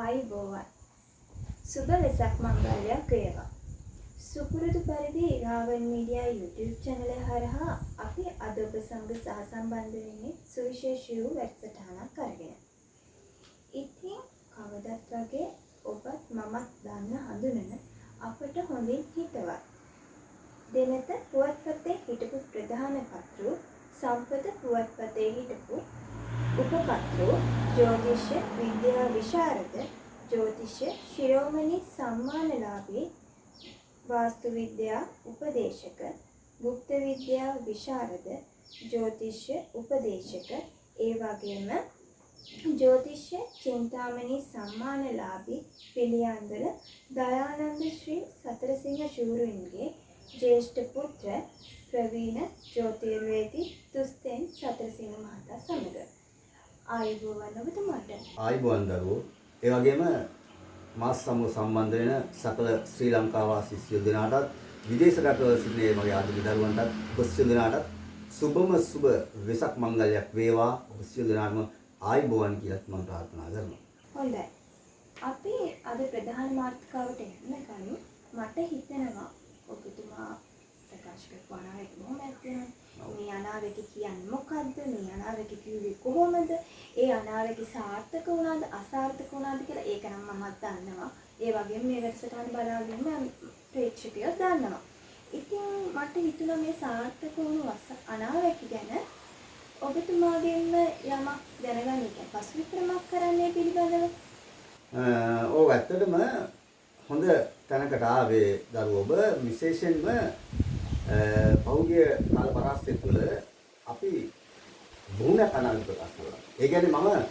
ආයුබෝවන් සුබ වෙසක් මංගල්‍යයක් වේවා. සුපුරුදු පරිදි රාවල් මීඩියා YouTube channel හරහා අපි අද ඔබ සමග සහසම්බන්ධ වෙන්නේ සුවිශේෂී වූ වැඩසටහනක් අරගෙන. ඉතින් කවදත් වගේ ඔබත් මමත් දන්න හඳුනන අපට හොඳින් හිතවත් දෙනත පුවත්පතේ හිටපු ප්‍රධාන කර්තෘ සම්පත පුවත්පතේ හිටපු උපකර්තෘ ජ්‍යොතිෂ විද්‍යා විශාරද ज्योतिष शिरोमणि सम्मानलाभी वास्तु विद्या उपदेशक गुप्त विद्या विशारद ज्योतिष उपदेशक एवगेम ज्योतिष चिंतामणि सम्मानलाभी पिलियांदल दयानंद श्री सतरसिंह शूरुंगे ज्येष्ठ पुत्र प्रवीण ज्योतिर्वेदी तुस्तेन सतरसिंह महता समग ආයුබෝවන් ඔබතුමාට ආයුබෝවන් දරුවෝ ඒ වගේම මාස් සමග සම්බන්ධ වෙන සකල ශ්‍රී ලංකා වාසී සියලු දෙනාටත් විදේශ රටවල සිටින මගේ ආදරණීය දරුවන්ටත් ඔබ සියලු දෙනාටත් සුබම සුබ වෙසක් මංගල්‍යයක් වේවා ඔබ සියලු දෙනාටම ආයුබෝවන් කියලා මම ප්‍රාර්ථනා කරනවා. හොඳයි. අපි අද ප්‍රධාන මාතෘකාවට එන්න කලින් මට හිතෙනවා ඔබතුමා ප්‍රකාශ කරපු අනාවැකි බොහොම ඇත්තනේ. මේ අනාවැකි කියන්නේ මොකද්ද? මේ අනාවැකි කිව්වේ කොහොමද? ඒ අනාවැකි සාර්ථක වුණාද අසාර්ථක වුණාද කියලා ඒක නම් මමත් දන්නවා. ඒ වගේම මේ වැඩසටහන බලාගෙන ප්‍රේක්ෂකයෝ දන්නවා. ඉතින් මට හිතුණා මේ සාර්ථක වුණු අනාවැකි ගැන ඔබතුමාගෙන් යමක් දැනගන්න එක පසුවිතරමක් කරන්නේ පිළිබඳව. ඔව් ඇත්තටම හොඳ තැනකට ආවේ දරුවෝ ඔබ විශේෂයෙන්ම පෞද්ගලික කාල පරාස්තය තුළ අපි බොහොම අනාවැකි ප්‍රකාශ කරනවා. ඒ කියන්නේ මම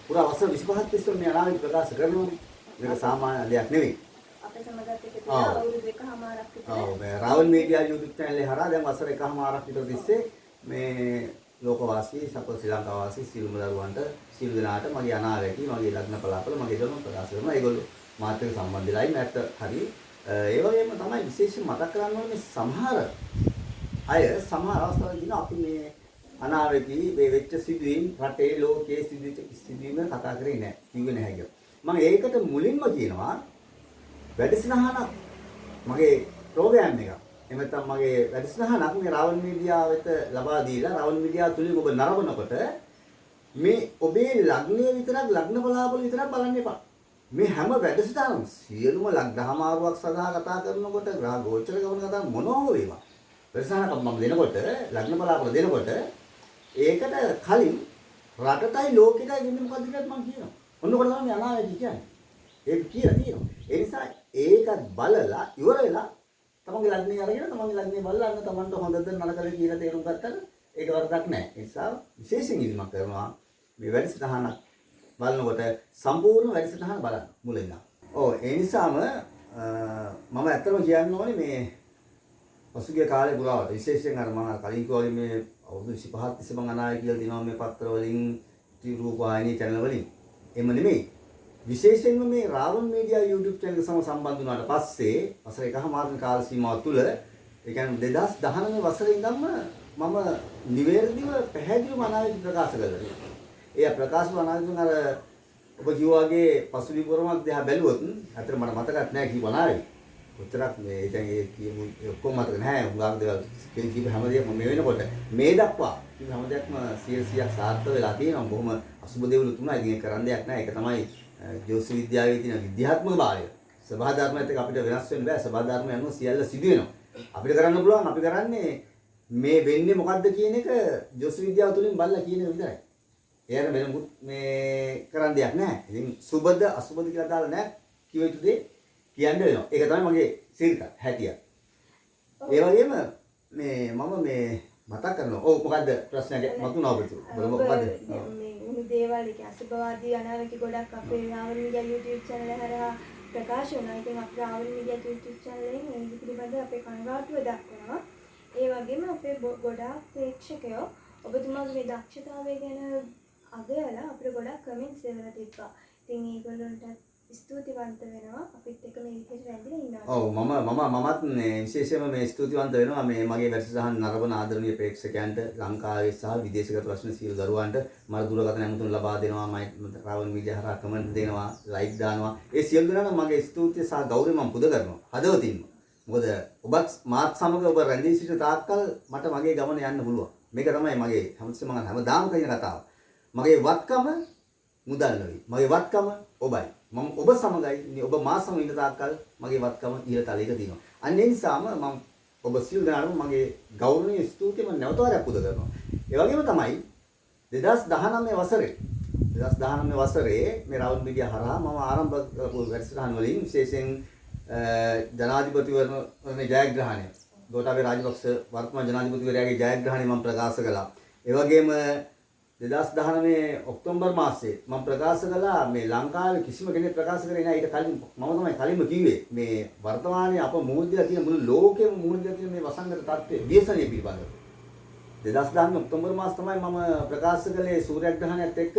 පුරා වසර 25ක් තිස්සේ මේ අනාවැකි ප්‍රකාශ කරනවානේ. මේක සාමාන්‍ය දෙයක් නෙවෙයි. අපේ සමගත් එක්ක තියලා අවුරුදු 1කමාරක් විතර. ඔව් මේ රාවල් මීඩියා YouTube channel එක හරහා දැන් වසර 1කමාරක් විතර තිස්සේ මේ ලෝකවාසී සකල ශ්‍රී ලංකා වාසී සියලුම දරුවන්ට සියලු දෙනාට මගේ අනාවැකි මගේ ලග්න පලාපල මගේ දරුවන් ප්‍රකාශ කරනවා. ඒගොල්ලෝ මාත් එක්ක සම්බන්ධ වෙලායි නැත්ත හරි. ඒ වගේම තමයි විශේෂයෙන් මතක් කරන්න ඕනේ සමහර අය සමහර අවස්ථාවලදී අපි මේ අනාවැකි මේ වෙච්ච සිදුවීම් රටේ ලෝකයේ සිදුවීම් කතා කරේ නැහැ. කිව්වේ නැහැ කියලා. මම ඒකට මුලින්ම කියනවා වැඩසටහනක් මගේ ප්‍රෝග්‍රෑම් එක. එහෙම නැත්නම් මගේ වැඩසටහනක් මේ රාවල් මීඩියා වෙත ලබා දීලා රාවල් මීඩියා තුලින් ඔබ නරඹනකොට මේ ඔබේ ලග්නයේ විතරක් ලග්න බලාපොරොත්තු විතරක් බලන්න එපා. මේ හැම වැඩසටහනම සියලුම ලග්නහමාරුවක් සඳහා කතා කරනකොට ග්‍රහ ගෝචර ගමන කතා මොනවා වේවා. වැඩසටහනක් මම දෙනකොට ලග්න බලාපොරොත්තු දෙනකොට ඒකට කලින් රටටයි ලෝකෙටයි වෙන්නේ මොකද්ද කියලා මම කියනවා. ඔන්නකොට තමයි මේ අනාවැකි කියන්නේ. ඒක කියලා තියෙනවා. ඒ නිසා ඒකත් බලලා ඉවර වෙලා තමන්ගේ ලග්නේ අරගෙන තමන්ගේ ලග්නේ බලලා අන්න තමන්ට හොඳද නරකද කියලා තේරුම් ගත්තට ඒක වරදක් නැහැ. ඒ නිසා විශේෂයෙන් ඉල්ලීමක් කරනවා මේ වැඩසටහනක් බලනකොට සම්පූර්ණ වැඩසටහන බලන්න මුලින්ම. ඔව් ඒ නිසාම මම ඇත්තම කියන්න ඕනේ මේ පසුගිය කාලේ පුරාවට විශේෂයෙන් අර මම කලින් කිව්වා මේ අවුරුදු 25ක් තිස්සේ මම අනාවැකි කියලා දිනවා මේ පත්‍ර වලින් රූපවාහිනී channel වලින්. එම නෙමෙයි. විශේෂයෙන්ම මේ රාවල් මීඩියා YouTube channel සමග සම්බන්ධ වුණාට පස්සේ වසර එකමාරක කාල සීමාව තුළ ඒ කියන්නේ 2019 වසරේ ඉඳන්ම මම නිවැරදිව පැහැදිලිව අනාවැකි ප්‍රකාශ කළා. ඒ ප්‍රකාශ වනාගෙන අර ඔබ කිව්වාගේ පසුබිම්වරමක් දිහා බැලුවොත් අතර මට මතකත් නැහැ කිව්වනායි. කොච්චරක් මේ දැන් ඒ කියමු ඔක්කොම මතක නැහැ. උගාක් දේවල් කිව්ව හැමදේම මේ වෙනකොට මේ දක්වා කිව්ව හැමදේක්ම 100ක් සාර්ථක වෙලා තියෙනවා. බොහොම අසුබ දේවලු තුනයි. ඉතින් කරන්න දෙයක් නැහැ. ඒක තමයි ජ්‍යොතිෂ විද්‍යාවේ තියෙන විද්‍යාත්මක භාවය. සබහා ධර්මයත් එක්ක අපිට වෙනස් වෙන්න බෑ. සබහා ධර්ම යනවා සියල්ල සිදු වෙනවා. අපිට කරන්න පුළුවන් අපි කරන්නේ මේ වෙන්නේ මොකද්ද කියන එක ජ්‍යොතිෂ විද්‍යාව තුලින් බලලා කියන එක විතරයි. එයාට වෙන මේ කරන්න දෙයක් නැහැ. ඉතින් සුබද අසුබද කියලා දාලා නැහැ. කිව යුතු දේ කියන්න වෙනවා. ඒක තමයි මගේ සිරිත හැටිය. ඒ වගේම මේ මම මේ මතක් කරනවා. ඔව් මොකද්ද ප්‍රශ්නයක් මතුණා ඔබට? මොකද්ද? මේ උණු දේවල් එක අසුබවාදී අනාවැකි ගොඩක් අපේ රාවල් මීඩියා YouTube channel හරහා ප්‍රකාශ වෙනවා. ඉතින් අපේ රාවල් මීඩියා YouTube channel එකෙන් මේ පිළිබඳව අපේ කනගාටුව දක්වනවා. ඒ වගේම අපේ ගොඩාක් ප්‍රේක්ෂකයෝ ඔබතුමාගේ මේ දක්ෂතාවය ගැන අගයලා අපිට ගොඩක් කමෙන්ට්ස් එවලා තිබ්බා. ඉතින් ඒගොල්ලන්ට ස්තුතිවන්ත වෙනවා අපිත් එක්ක මේ විදිහට රැඳිලා ඉන්නවා. ඔව් මමත් විශේෂයෙන්ම මේ ස්තුතිවන්ත වෙනවා මේ මගේ වැඩසටහන් නරඹන ආදරණීය ප්‍රේක්ෂකයන්ට ලංකාවේ සහ විදේශගත ප්‍රශ්න සියලු දරුවන්ට මම දුරකථන ඇමතුම් ලබා දෙනවා මම රාවන් මීඩියා හරහා කමෙන්ට් දෙනවා ලයික් දානවා ඒ සියලු දෙනාට මගේ ස්තුතිය සහ ගෞරවය මම පුද කරනවා හදවතින්ම. මොකද ඔබත් මාත් සමග ඔබ රැඳී සිටින තාක්කල් මට මගේ ගමන යන්න පුළුවන්. මේක තමයි මගේ හැමදාම කියන කතාව. මගේ වත්කම මුදල් නෙවෙයි. මගේ වත්කම ඔබයි. මම ඔබ සමගයි ඉන්නේ ඔබ මා සමග ඉන්න තාක්කල් මගේ වත්කම ඉහළ තලයක තියෙනවා. අන්න ඒ නිසාම මම ඔබ සියලු දෙනාටම මගේ ගෞරවනීය ස්තුතිය මම නැවත වරක් පුද කරනවා. ඒ වගේම තමයි 2019 වසරේ මේ රවුන්ඩ් මීඩියා හරහා මම ආරම්භ කරපු වැඩසටහන් වලින් විශේෂයෙන් ජනාධිපතිවරණයේ ජයග්‍රහණය ගෝඨාභය රාජපක්ෂ වර්තමාන ජනාධිපතිවරයාගේ ජයග්‍රහණය මම ප්‍රකාශ කළා. ඒ වගේම 2019 ඔක්තෝබර් මාසයේ මම ප්‍රකාශ කළා මේ ලංකාවේ කිසිම කෙනෙක් ප්‍රකාශ කරේ නැහැ. ඊට කලින් මම තමයි කලින්ම කිව්වේ මේ වර්තමානයේ අප මුහුණ දීලා තියෙන මුළු ලෝකෙම මුහුණ දීලා තියෙන මේ වසංගත තත්ත්වයේ ව්‍යසනය පිළිබඳව 2019 ඔක්තෝබර් මාස තමයි මම ප්‍රකාශ කළේ සූර්යග්‍රහණයත් එක්ක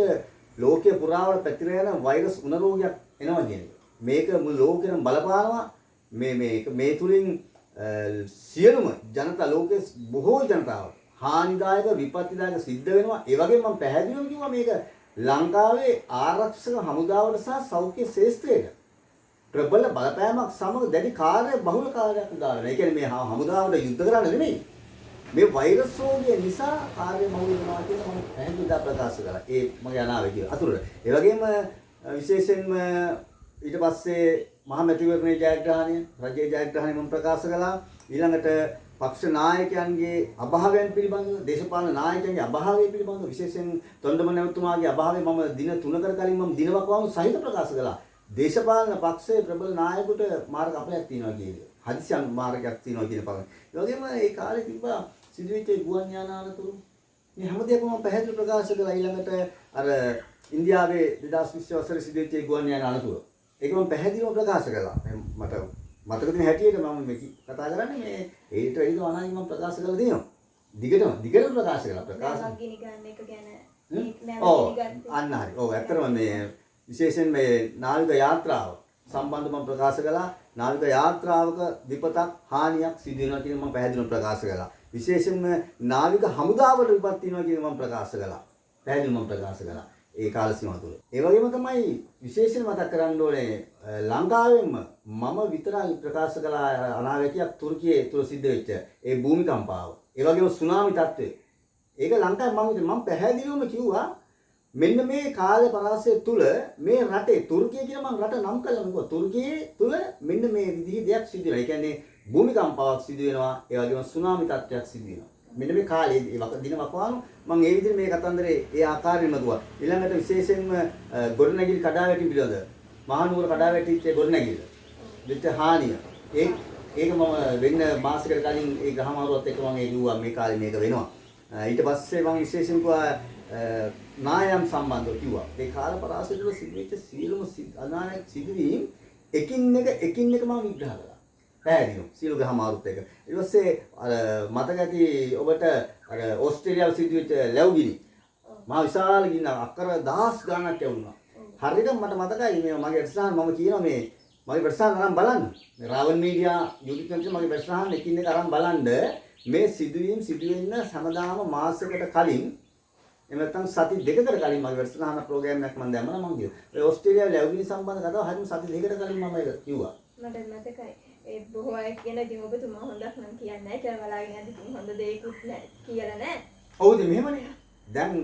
ලෝකයේ පුරාවට පැතිර යන වෛරස් උණ රෝගයක් එනවා කියන එක. මේක මුළු ලෝකෙම බලපානවා. මේ තුලින් සියලුම ජනතා ලෝකයේ බොහෝ ජනතාව හානිදායක විපත්තිදායක සිද්ධ වෙනවා. ඒ වගේම මම පැහැදිලිවම කිව්වා මේක ලංකාවේ ආරක්ෂක හමුදාවට සහ සෞඛ්‍ය ශාස්ත්‍රයට ප්‍රබල බලපෑමක් සමග දැඩි කාර්ය බහුල කාර්යයක් උදාහරණ. ඒ කියන්නේ මේ හමුදාවට යුද්ධ කරන්න නෙමෙයි. මේ වෛරස් රෝගය නිසා කාර්ය බහුල වෙනවා කියලා මම පැහැදිලිව ප්‍රකාශ කළා. ඒ මගේ අනාවැකිය අතුරට. ඒ වගේම විශේෂයෙන්ම ඊට පස්සේ මහා මැතිවරණයේ ජයග්‍රහණය, රජයේ ජයග්‍රහණය මම ප්‍රකාශ කළා. ඊළඟට පක්ෂ නායකයන්ගේ අභාවයන් පිළිබඳව, දේශපාලන නායකයන්ගේ අභාවය පිළිබඳව විශේෂයෙන් තොණ්ඩම නැවතුමාගේ අභාවය මම දින 3කට කලින් මම දිනවකවානු සහිත ප්‍රකාශ කළා. දේශපාලන පක්ෂයේ ප්‍රබල නායකයෙකුට මාර්ග අපලයක් තියෙනවා කියන්නේ. හදිසි මාර්ගයක් තියෙනවා කියන පදම. ඒ වගේම ඒ කාලේ තිබ්බා සිදුවෙච්ච ගුවන් යාන අනතුරු. මේ හැම දෙයක්ම මම පැහැදිලිව ප්‍රකාශ කළා. ඊළඟට අර ඉන්දියාවේ 2020 වසරේ සිදුවෙච්ච ගුවන් යාන අනතුරු. ඒක මම පැහැදිලිව ප්‍රකාශ කළා. මට මතක තියෙන හැටියට මම මේ කතා කරන්නේ මේ ඒට වැඩිද අනාගතේ මම ප්‍රකාශ කරලා තියෙනවා. දිගටම ප්‍රකාශ කළා. ප්‍රකාශ ගිනි ගන්න එක ගැන අන්න හරි. ඔව් ඇත්තටම මේ විශේෂයෙන් මේ නාවික යාත්‍රාව සම්බන්ධව මම ප්‍රකාශ කළා. නාවික යාත්‍රාවක විපතක් හානියක් සිදු වෙනවා කියන මම පැහැදිලිව ප්‍රකාශ කළා. විශේෂයෙන්ම නාවික හමුදාවට විපත් වෙනවා කියන මම ප්‍රකාශ කළා. පැහැදිලිව මම ප්‍රකාශ කළා. ඒ කාල සීමාව තුළ. ඒ වගේම තමයි විශේෂයෙන් මතක් කරන්න ඕනේ ලංකාවෙම මම විතරයි ප්‍රකාශ කළ අනාවැකියක් තුර්කියේ තුල සිද්ධ වෙච්ච ඒ භූමිකම්පාව. ඒ වගේම සුනාමි තත්ත්වය. ඒක ලංකාවේ මම පැහැදිලිවම කිව්වා මෙන්න මේ කාල පරාසය තුල මේ රටේ තුර්කිය කියන මම රට නම් කළා මොකද තුර්කියේ තුල මෙන්න මේ විදිහේ දෙයක් සිදු වෙනවා. ඒ කියන්නේ භූමිකම්පාවක් සිදු වෙනවා. ඒ වගේම සුනාමි තත්ත්වයක් සිදු වෙනවා. මෙන්න මේ කාලේ දින වකවානු මම ඒ විදිහට මේ කතන්දරේ ඒ ආකාරයෙන්ම දුවා. ඊළඟට විශේෂයෙන්ම ගොඩනැගිලි කඩාවැටීම් පිළිබඳ මහනුවර කඩාවැටිච්ච ගොඩනැගිල්ල දෙච්ච හානිය ඒක මම වෙන්න මාසයකට කලින් ඒ ගහමාරුවත් එක්ක මම ඒ කිව්වා මේ කාලේ මේක වෙනවා. ඊට පස්සේ මම විශේෂයෙන් කිව්වා නායම් සම්බන්ධව කිව්වා. ඒ කාල පරාසය තුළ සිදුවෙච්ච සියලුම අනායක සිදුවීම් එකින් එක මම විග්‍රහ කළා. පැහැදිලිව සියලු ගහමාරුත් එක. ඊට පස්සේ අර මතක ඇති ඔබට අර ඕස්ට්‍රේලියාවේ සිදුවෙච්ච ලැබුගිනි. මහා විශාල ගින්න අක්කර 10 ගණනක් යවුණා. හරියට මට මතකයි මේ මගේ වැඩසටහන මම කියනවා මේ මගේ වැඩසටහන අරන් බලන්න. මේ රාවන් මීඩියා YouTube channel මගේ වැඩසටහන එකින් එක අරන් බලන්න මේ සිදුවීම් සිදුවෙන්න හැමදාම මාසයකට කලින් එහෙම නැත්නම් සති දෙකකට කලින් මගේ වැඩසටහන ප්‍රෝග්‍රෑම් එකක් මම දැම්මම මම කිව්වා. ඒ ඕස්ට්‍රේලියාවේ ලැබුගිනි සම්බන්ධ කතාව හරියට සති දෙකකට කලින් මම ඒක කිව්වා. මට මතකයි. ඒ බොහෝ අය කියන ඉතින් ඔබතුමා හොඳක් නම් කියන්නේ නැහැ කියලා බලාගෙන යද්දි ඉතින් හොඳ දෙයක්වත් නැහැ කියලා නෑ. ඔව් ඉතින් මෙහෙමනේ. දැන්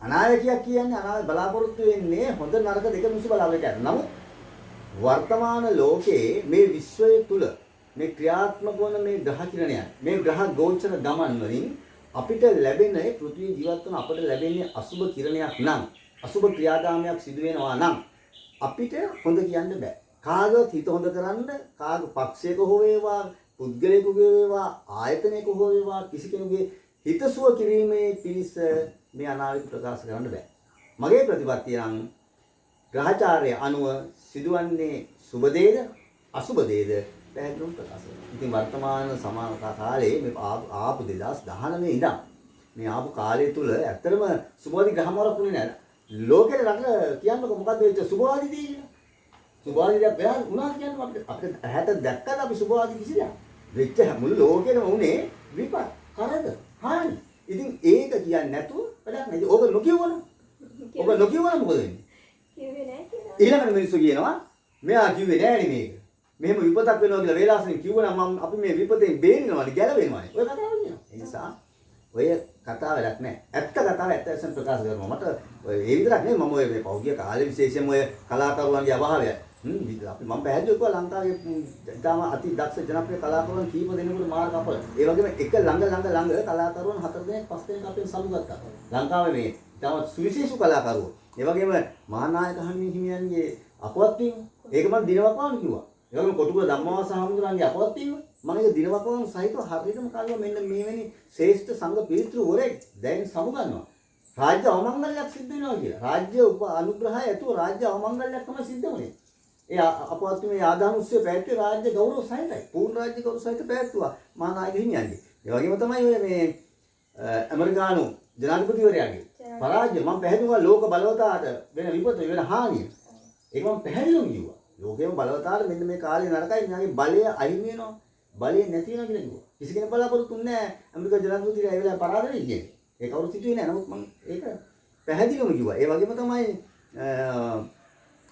අනායකයක් කියන්නේ අනාය බලාපොරොත්තු වෙන්නේ හොඳ නරක දෙක මිස බලාගෙන යන. නමුත් වර්තමාන ලෝකයේ මේ විශ්වය තුල මේ ක්‍රියාත්මක වන මේ ග්‍රහ කිරණයන් මේ ග්‍රහ ගෝචර ගමන් වලින් අපිට ලැබෙන පෘථිවි ජීවත් වන අපිට ලැබෙන්නේ අසුබ කිරණයක් නම් අසුබ ක්‍රියාදාමයක් සිදු වෙනවා නම් අපිට හොඳ කියන්න බෑ. කාගවත් හිත හොඳ කරන්න කාග පක්ෂයක හෝ වේවා පුද්ගලයෙකුගේ වේවා ආයතනයක හෝ වේවා කිසි කෙනෙකුගේ හිතසුව කිරීමේ පිණිස මේ අනාවැකි ප්‍රකාශ කරන්න බෑ. මගේ ප්‍රතිපත්තිය නම් ග්‍රහචාරය අනුව සිදුවන්නේ සුබ දේද අසුබ දේද පැහැදිලිව ප්‍රකාශ කරනවා. ඉතින් වර්තමාන සමාන කාලේ මේ ආපු 2019 ඉඳන් මේ ආපු කාලය තුල ඇත්තටම සුබවාදී ග්‍රහමාරක් වුණේ නැහැ. ලෝකෙට රට කියන්නකො මොකද්ද වෙච්ච සුබවාදී දේ කියලා. සුභාදිතයක් වෙලා උනා කියන්නේ අපිට ඇහැට දැක්කද අපි සුභාදි කිසි දෙයක්. වෙච්ච මුළු ලෝකෙම උනේ විපත් කරදර හානි. ඉතින් ඒක කියන්නේ නැතුව වැඩක් නෑ. ඕක නොකියවන. ඔබ නොකියවන මොකද වෙන්නේ? කිව්වේ නෑ කියලා. ඊළඟට මිනිස්සු කියනවා මෙයා කිව්වේ නෑනේ මේක. මෙහෙම විපතක් වෙනවා කියලා වේලාසෙන් කිව්වනම් මම අපි මේ විපතෙන් බේරෙනවානේ ගැලවෙනවානේ. ඔය කතාව කියනවා. ඒ නිසා ඔය කතාව වැඩක් නෑ. ඇත්ත කතාව ඇත්ත වශයෙන් ප්‍රකාශ කරනවා. මට ඔය ඒ විතරක් නෙමෙයි මම ඔය මේ පෞද්ගලික කාලේ විශේෂයෙන්ම ඔය කලාකරුවන්ගේ අභාවය අපි මම පැහැදිලිව කිව්වා ලංකාවේ ඉතාම අති දක්ෂ ජනප්‍රිය කලාකරුවන් කීප දෙනෙකුට මාර කපල. ඒ වගේම එක ළඟ කලාකරුවන් 4 දෙනෙක් 5 දෙනෙක් අපෙන් සමුගත්තා. ලංකාවේ මේ ඉතාම සුවිශේෂ කලාකරුවෝ. ඒ වගේම මහානායක හිමියන්ගේ අපවත් වීම ඒක මම දිනවකවාන කිව්වා. ඒ වගේම කොටුපුර ධම්මවාස හාමුදුරන්ගේ අපවත් වීම මම ඒක දිනවකවාන සහිතව හරියටම කල්වා මෙන්න මේවැනි ශ්‍රේෂ්ඨ සංඝ පිරිත්‍රු වරෙක් දැන් සමුගන්නවා. රාජ්‍ය අවමංගල්‍යයක් සිද්ධ වෙනවා කියලා. රාජ්‍ය අනුග්‍රහය ඇතුව රාජ්‍ය අවමංගල්‍යයක් තමයි සිද්ධ වුනේ. ඒ අපවත් මේ ආදාන උත්සවය පැවැත්වුවේ රාජ්‍ය ගෞරව සහිතයි. පූර්ණ රාජ්‍ය ගෞරව සහිත පැවැත්වුවා මහානායක හිමියන්ගේ. ඒ වගේම තමයි ඔය මේ ඇමරිකානු ජනාධිපතිවරයාගේ පරාජය මම පැහැදිලිව ලෝක බලවතාට වෙන විපත වෙන හානිය. ඒක මම පැහැදිලිවම කිව්වා. ලෝකයේම බලවතාට මෙන්න මේ කාලේ නරකයි මෙයාගේ බලය අහිමි වෙනවා. බලය නැති වෙනවා කියලා කිව්වා. කිසි කෙනෙක් බලාපොරොත්තු වෙන්නේ නැහැ ඇමරිකා ජනාධිපතිවරයා ඒ වෙලාවේ පරාද වෙයි කියන්නේ. ඒක කවුරුත් හිතුවේ නැහැ. නමුත් මම ඒක පැහැදිලිවම කිව්වා. ඒ වගේම තමයි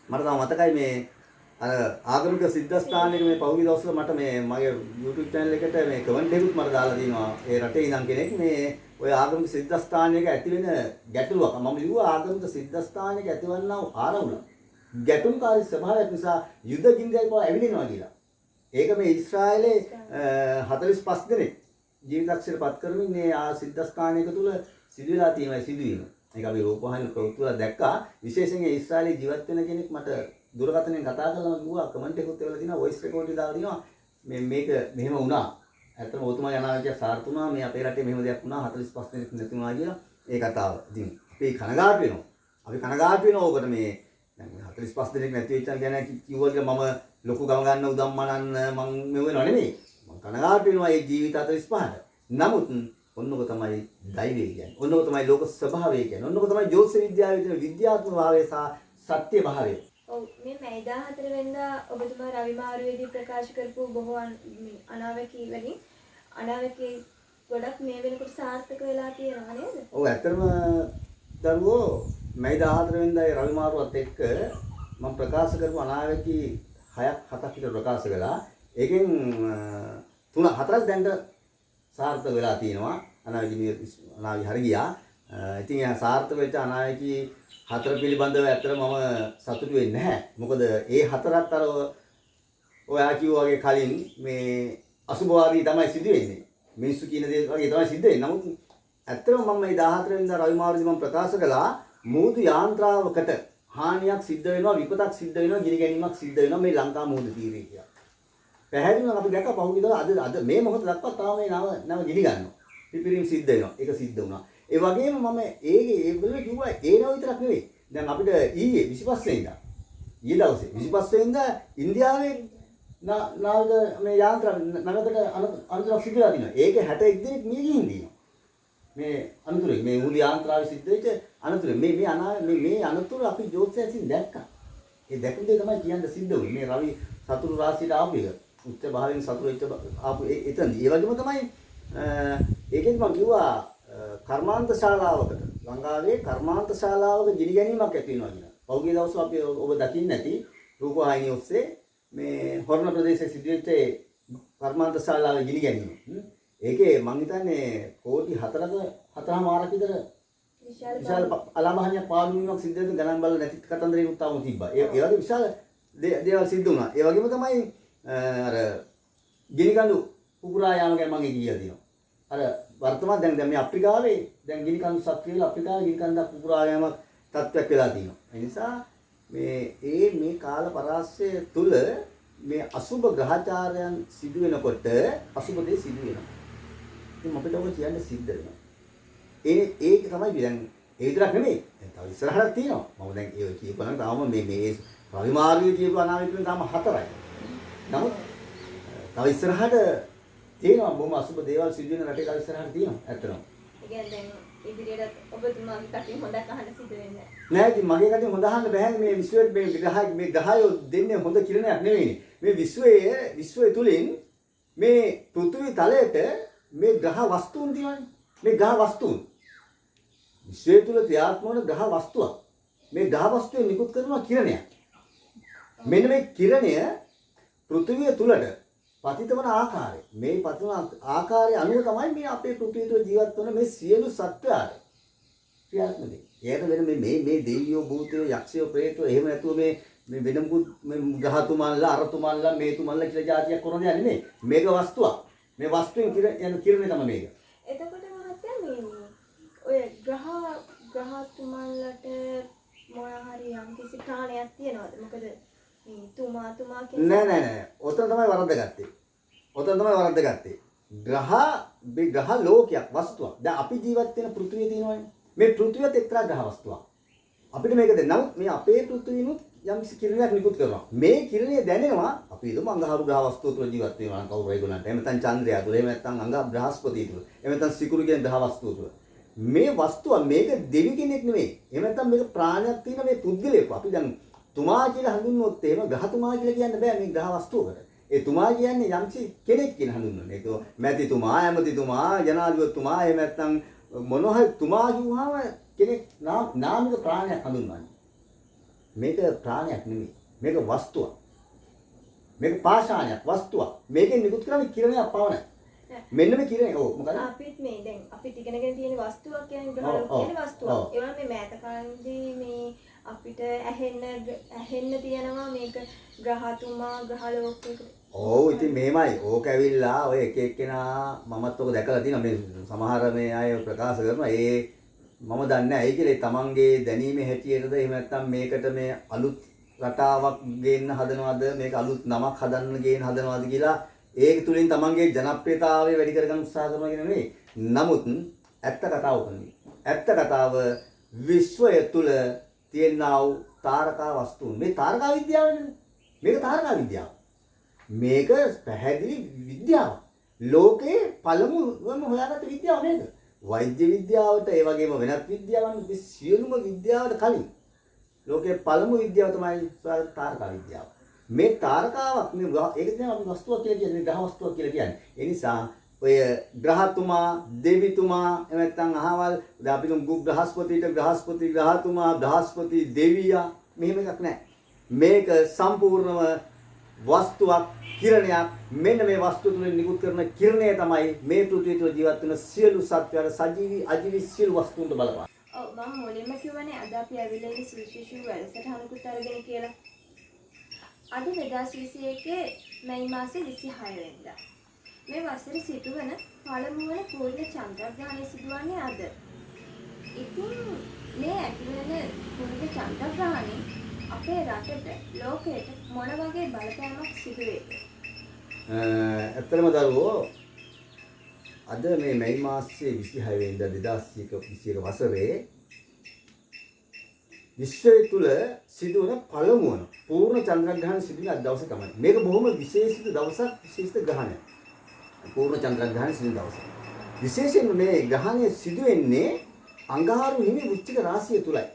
මට තාම මතකයි මේ අර ආගමික සිද්ධාස්ථානයක මේ පහුගිය දවස්වල මට මේ මගේ YouTube channel එකට මේ කමෙන්ට් එකකුත් මට දාලා දිනවා. ඒ රටේ ඉඳන් කෙනෙක් මේ ඔය ආගමික සිද්ධාස්ථානයක ඇති වෙන ගැටලුවක් මම ලිව්වා ආගමික සිද්ධාස්ථානයක ඇතිවන්නා වූ ආරවුල ගැටුම්කාරී ස්වභාවයක් නිසා යුද්ධ ගින්දරයි පව ඇවිදිනවා කියලා. ඒක මේ ඊශ්‍රායලයේ 45 දෙනෙක් ජීවිතක්ෂයට පත් කරමින් මේ සිද්ධාස්ථානයක තුල සිදුවලා තියෙනවා සිදුවීම. ඒක අපි රූපවාහිනී ප්‍රවෘත්තිවල දැක්කා. විශේෂයෙන් ඒ ඊශ්‍රායලයේ ජීවත් වෙන කෙනෙක් මට දුරකථනයෙන් කතා කරලා කිව්වා කමෙන්ට් එකකුත් එවලා දිනවා වොයිස් රෙකෝඩ් එක දාලා දිනවා මේක මෙහෙම වුණා. ඇත්තම ඔතුමා යනාවිච සාර්ථුණා මේ අපේ රටේ මෙහෙම දෙයක් වුණා 45 දෙනෙක් නැති වුණා කියලා ඒ කතාව. ඉතින් අපි කනගාටු වෙනවා. අපි කනගාටු වෙනවා ඔකට මේ දැන් 45 දෙනෙක් නැති වෙච්ච ගැන කිව්වා කියලා මම ලොකු ගම ගන්න උදම්මනන්න මම මෙවෙනව නෙමෙයි. මම කනගාටු වෙනවා මේ ජීවිත 45ට. නමුත් ඔන්නක තමයි ධෛර්යය කියන්නේ. ඔන්නක තමයි ලෝක ස්වභාවය කියන්නේ. ඔන්නක තමයි ජ්‍යොතිෂ විද්‍යාවේ තියෙන විද්‍යාත්මක භාවය සහ සත්‍ය භාවය. ඔව් මේ මැයි 14 වෙනිදා ඔබතුමා රවි මාරුවේදී ප්‍රකාශ කරපු බොහෝ අනාවැකී වලින් අනාවැකී ගොඩක් මේ වෙනකොට සාර්ථක වෙලා තියෙනවා නේද? ඔව් ඇත්තටම දරුවෝ මැයි 14 වෙනිදා ඒ රවි මාරුවත් එක්ක මම ප්‍රකාශ කරපු අනාවැකී 6ක් 7ක් විතර ප්‍රකාශ කළා. ඒකෙන් 3-4ක් දැන් සාර්ථක වෙලා තියෙනවා. අනාවැකී හරි ගියා. ඉතින් ඒ සාර්ථක වෙච්ච අනාවැකී 4 පිළිබඳව ඇත්තට මම සතුටු වෙන්නේ නැහැ. මොකද ඒ 4ත් අර ඔයා කිව්වා වගේ කලින් මේ අසුභවාදී තමයි සිදු වෙන්නේ. මිනිස්සු කියන දේ වගේ තමයි සිද්ධ වෙන්නේ. නමුත් ඇත්තටම මම මේ 14 වෙනිදා රවි මාරුවේදී මම ප්‍රකාශ කළා මුහුදු යාන්ත්‍රාවකට හානියක් සිද්ධ වෙනවා, විපතක් සිද්ධ වෙනවා, ගිනි ගැනීමක් සිද්ධ වෙනවා මේ ලංකා මුහුදු තීරයේ කියලා. පැහැදිලිවම අපි දැක්කා පහුගිය දවස් අද මේ මොහොත දක්වා තාම මේ නව ගිනි ගන්නවා. පිපිරීම සිද්ධ වෙනවා. ඒක සිද්ධ වුණා. ඒ වගේම මම ඒ වල කිව්වා ඒ නව විතරක් නෙවෙයි. දැන් අපිට ඊයේ 25 වෙනිදා ඊයේ දවසේ 25 වෙනිදා ඉන්දියාවේ නාවික මේ යාන්ත්‍ර නගරකට අනතුරක් සිදු වෙලා තිනවා. ඒකේ 61 දෙනෙක් මිය ගිහින් දිනවා. මේ අනතුරේ මේ මුළු යාන්ත්‍රාවේ සිද්ධ වෙච්ච අනතුරේ මේ අනතුර අපි ජෝතිෂයෙන් දැක්කා. ඒ දැකපු දේ තමයි කියන්න සිද්ධ වුනේ. මේ රවි සතුරු රාශියට ආපු එක. උච්ච භාවයෙන් සතුරු වෙච්ච ආපු එතනදී. ඒ වගේම තමයි ඒකෙදි මම කිව්වා කර්මාන්ත ශාලාවකට ලංකාවේ කර්මාන්ත ශාලාවක ගිනි ගැනීමක් ඇති වෙනවා කියලා. පහුගිය දවස්වල අපි ඔබ දකින්න නැති රූපවාහිනිය ඔස්සේ මේ හොරණ ප්‍රදේශයේ සිදුවෙච්ච කර්මාන්ත ශාලාවේ ගිනි ගැනීම. ඒකේ මං හිතන්නේ කෝටි 4මාරක් විතර විශාල අලාභහානියක් පාඩු වීමක් සිද්ධ වෙන ගණන් බලලා නැති කතන්දරයකට තාම තිබ්බා. ඒ වගේ විශාල දේවල් සිද්ධ වුණා. ඒ වගේම තමයි අර ගිනි කඳු පුපුරා යාම ගැන මම කියලා තියෙනවා. අර වර්තමාන දැන් මේ අප්‍රිකාවේ දැන් ගිනි කඳු සක්‍රියව අප්‍රිකාවේ ගිනි කඳක් පුපුරා යාමක් තත්ත්වයක් වෙලා තියෙනවා. ඒ නිසා මේ කාල පරාසය තුල මේ අසුබ ග්‍රහචාරයන් සිදු වෙනකොට අසුබ දේ සිදු වෙනවා. ඉතින් අපිට ඔක කියන්න සිද්ධ වෙනවා. ඒක තමයි දැන් ඒ විතරක් නෙමෙයි. දැන් තව ඉස්සරහට තියෙනවා. මම දැන් ඒ කියපුවා නම් තාම මේ රවි මාර්ගයේ කියපු අනාවිතුන් තාම 4යි. නමුත් තව ඉස්සරහට තියෙනවා බොහොම අසුබ දේවල් සිදු වෙන රටේ තව ඉස්සරහට තියෙනවා ඇත්තටම. ඒ කියන්නේ දැන් ඉදිරියට ඔබතුමාගේ කටින් හොඳක් අහන්න සිදු වෙන්නේ නෑ ඉතින් මගේ කටින් හොඳ අහන්න බෑ මේ විශ්වයේ මේ ග්‍රහයෝ දෙන්නේ හොඳ කිරණයක් නෙවෙයි. මේ විශ්වයේ තුලින් මේ පෘථිවි තලයට මේ ග්‍රහ වස්තුන් තියෙනවානේ. මේ ග්‍රහ වස්තුන් විශ්වයේ තුල ක්‍රියාත්මක වන ග්‍රහ වස්තුවක්. මේ ග්‍රහ වස්තුවේ නිකුත් කරන කිරණයක්. මෙන්න මේ කිරණය පෘථිවිය තුලට පතිත වන ආකාරය. මේ පතිත ආකාරය අනුව තමයි මේ අපේ පෘථිවිය තුල ජීවත් වන මේ සියලු සත්ත්වයන් ක්‍රියාත්මක වෙන්නේ. ඒකට වෙන මේ දෙවියෝ භූතයෝ යක්ෂයෝ ප්‍රේතයෝ එහෙම නැතුව මේ වෙනම ග්‍රහතුමන්ලා අරතුමන්ලා මේතුමන්ලා කියලා જાතියක් කරන දෙයක් නෙමෙයි. මේක වස්තුවක්. මේ වස්තුවෙන් යන කිරණය තමයි මේක. එතකොට මහත්තයා මේ ඔය ග්‍රහතුමන්ලට මොන හරි යම් කිසි ප්‍රාණයක් තියනවද? මොකද මේ තුමා කියන නෑ. ඔතන තමයි වරද්දගත්තේ. ග්‍රහ ලෝකයක් වස්තුවක්. දැන් අපි ජීවත් වෙන පෘථිවිය තියෙනවනේ. මේ පෘථිවියත් එක්තරා ග්‍රහ වස්තුවක්. අපිට මේක දැන් නමුත් මේ අපේ පෘථිවියනුත් යම් කිසි කිරණයක් නිකුත් කරනවා. මේ කිරණය දැනෙනවා අපි හිතමු අඟහරු ග්‍රහ වස්තුව තුළ ජීවත් වෙනවා නම් කවුරු ඒගොල්ලන්ට. එහෙම නැත්නම් චන්ද්‍රයා තුළ, එහෙම නැත්නම් අඟ බ්‍රහස්පතිය තුළ, එහෙම නැත්නම් සිකුරු කියන ග්‍රහ වස්තුව තුළ. මේ වස්තුව මේක දෙවි කෙනෙක් නෙමෙයි. එහෙම නැත්නම් මේක ප්‍රාණයක් තියෙන මේ පුද්ගලයෙක්. අපි දැන් තුමා කියලා හඳුන්වුවොත් එහෙම ග්‍රහතුමා කියලා කියන්න බෑ මේ ග්‍රහ වස්තුවකට. ඒ තුමා කියන්නේ යම්සි කෙනෙක් කියන හඳුන්වන්නේ. ඒක මැතිතුමා, ඇමතිතුමා, ජනාධිපතිතුමා, එහෙම නැත්නම් මොනවයි තුමා කිව්වම කෙනෙක් නාමික ප්‍රාණයක් හඳුන්වන්නේ. මේක ප්‍රාණයක් නෙමෙයි. මේක වස්තුවක්. මේක පාෂාණයක් වස්තුවක්. මේකෙන් නිකුත් කරන්නේ කිරණයක් පවණයි. මෙන්න මේ කිරණය. ඔව් මොකද? අපිත් මේ දැන් අපිත් ඉගෙනගෙන තියෙන වස්තුවක් කියන්නේ ග්‍රහලෝක කියන වස්තුවක්. ඒ වගේම මේ මෑත කාලේදී මේ අපිට ඇහෙන්න තියෙනවා මේක ග්‍රහතුමා ග්‍රහලෝකයක. ඔව් ඉතින් මෙහෙමයි. ඕක ඇවිල්ලා ඔය එක එක්කෙනා මමත් ඔක දැකලා තියෙනවා. මේ සමහර මේ අය ප්‍රකාශ කරනවා. මම දන්නේ නැහැ. ඒ කියන්නේ තමන්ගේ දැනීමේ හැටියටද එහෙම නැත්නම් මේකට මේ අලුත් රටාවක් ගේන්න හදනවද මේක අලුත් නමක් හදන්න ගේන්න හදනවද කියලා ඒක තුලින් තමන්ගේ ජනප්‍රියතාවය වැඩි කරගන්න උත්සාහ කරනවා කියන නෙවෙයි. නමුත් ඇත්ත කතාව කොන්නේ. ඇත්ත කතාව විශ්වය තුල තියෙනා වූ තාරකා වස්තුන්. මේ තාරකා විද්‍යාවනේ. මේක තාරකා විද්‍යාව. මේක පැහැදිලි විද්‍යාවක්. ලෝකේ පළමුවම හොයාගත්ත විද්‍යාව නේද? වෛද්‍ය විද්‍යාවට ඒ වගේම වෙනත් විද්‍යාවන් මේ සියලුම විද්‍යාවට කලින් ලෝකයේ පළමු විද්‍යාව තමයි තාරකා විද්‍යාව. මේ තාරකාවක් මේ ඒක තමයි අපි වස්තුවක් කියලා කියන්නේ ග්‍රහ වස්තුවක් කියලා කියන්නේ. ඒ නිසා ඔය ග්‍රහතුමා, දෙවිතුමා එහෙම නැත්නම් අහවල් දැන් අපි තුන් බ්‍රහස්පතිට බ්‍රහස්පති ග්‍රහතුමා, බ්‍රහස්පති දෙවියා මෙහෙම එකක් නැහැ. මේක සම්පූර්ණව වස්තුවක් කිරණයක්. මෙන්න මේ වස්තුව තුළින් නිකුත් කරන කිරණය තමයි මේ පෘථිවිය තුළ ජීවත් වෙන සියලු සත්වයන් සජීවී අජීවී සියලු වස්තුන්ට බලපාන. ඔව් මම මුලින්ම කිව්වනේ අද අපි ඇවිල්ලා ඉන්නේ සුවිශේෂී වැඩසටහනකුත් අරගෙන කියලා. අද 2021 මැයි මාසේ 26 වෙනිදා. මේ වසරේ සිදුවන පළමු වන පූර්ණ චන්ද්‍රග්‍රහණය සිදුවන්නේ අද. ඉතින් මේ ඇතිවන පූර්ණ චන්ද්‍රග්‍රහණය අපේ රටට ලෝකයට මොන වගේ බලපෑමක් සිදු වේද? ඇත්තටම දරුවෝ අද මේ මැයි මාසයේ 26 වෙනිදා 2021 වසරේ විශ්වය තුල සිදුවන පළමු වන පූර්ණ චන්ද්‍රග්‍රහණ සිදුවන දවස තමයි. මේක බොහොම විශේෂිත දවසක්, විශේෂිත ග්‍රහණයක්. පූර්ණ චන්ද්‍රග්‍රහණ සිදුවන දවස. විශේෂයෙන්ම මේ ග්‍රහණය සිදු වෙන්නේ අඟහරු හිමි වෘශ්චික රාශිය තුලයි.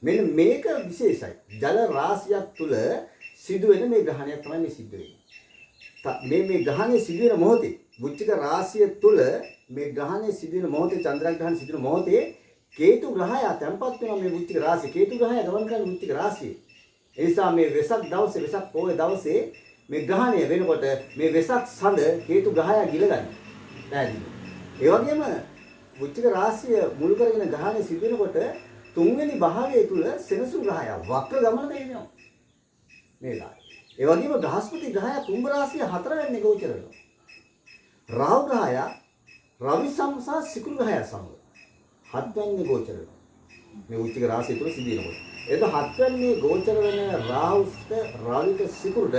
මෙන්න මේක විශේෂයි. ජල රාශියක් තුල සිදුවෙන මේ ග්‍රහණයක් තමයි මේ සිද්ධ වෙන්නේ. මේ ග්‍රහණය සිදුවෙන මොහොතේ වෘශ්චික රාශිය තුල මේ ග්‍රහණය සිදුවෙන මොහොතේ චන්ද්‍රග්‍රහණ සිදුවෙන මොහොතේ කේතු ග්‍රහය තැන්පත් වෙනවා මේ වෘශ්චික රාශිය. කේතු ග්‍රහය ගමන් කරන වෘශ්චික රාශිය. ඒ නිසා මේ වෙසක් දවසේ වෙසක් පොහොය දවසේ මේ ග්‍රහණය වෙනකොට මේ වෙසක් සඳ කේතු ග්‍රහය ගිලගන්න. පැහැදිලි. ඒ වගේම වෘශ්චික රාශිය මුල් කරගෙන ග්‍රහණය සිදු වෙනකොට තුන්වෙනි භාගය තුල සෙනසුරු ග්‍රහය වක්‍ර ගමනක යෙදෙනවා. මේ ගාය. ඒ වගේම බ්‍රහස්පති ග්‍රහය කුම්භ රාශිය 4 වෙනි ගෝචර වෙනවා. රාහු ග්‍රහය රවි සම්සා සිකුරු ග්‍රහය සමග 7 වෙනි ගෝචර වෙනවා. මේ වෘශ්චික රාශිය තුල සිදු වෙනකොට. ඒක 7 වෙනි ගෝචර වෙන රාහුස්ත රවිට සිකුරුට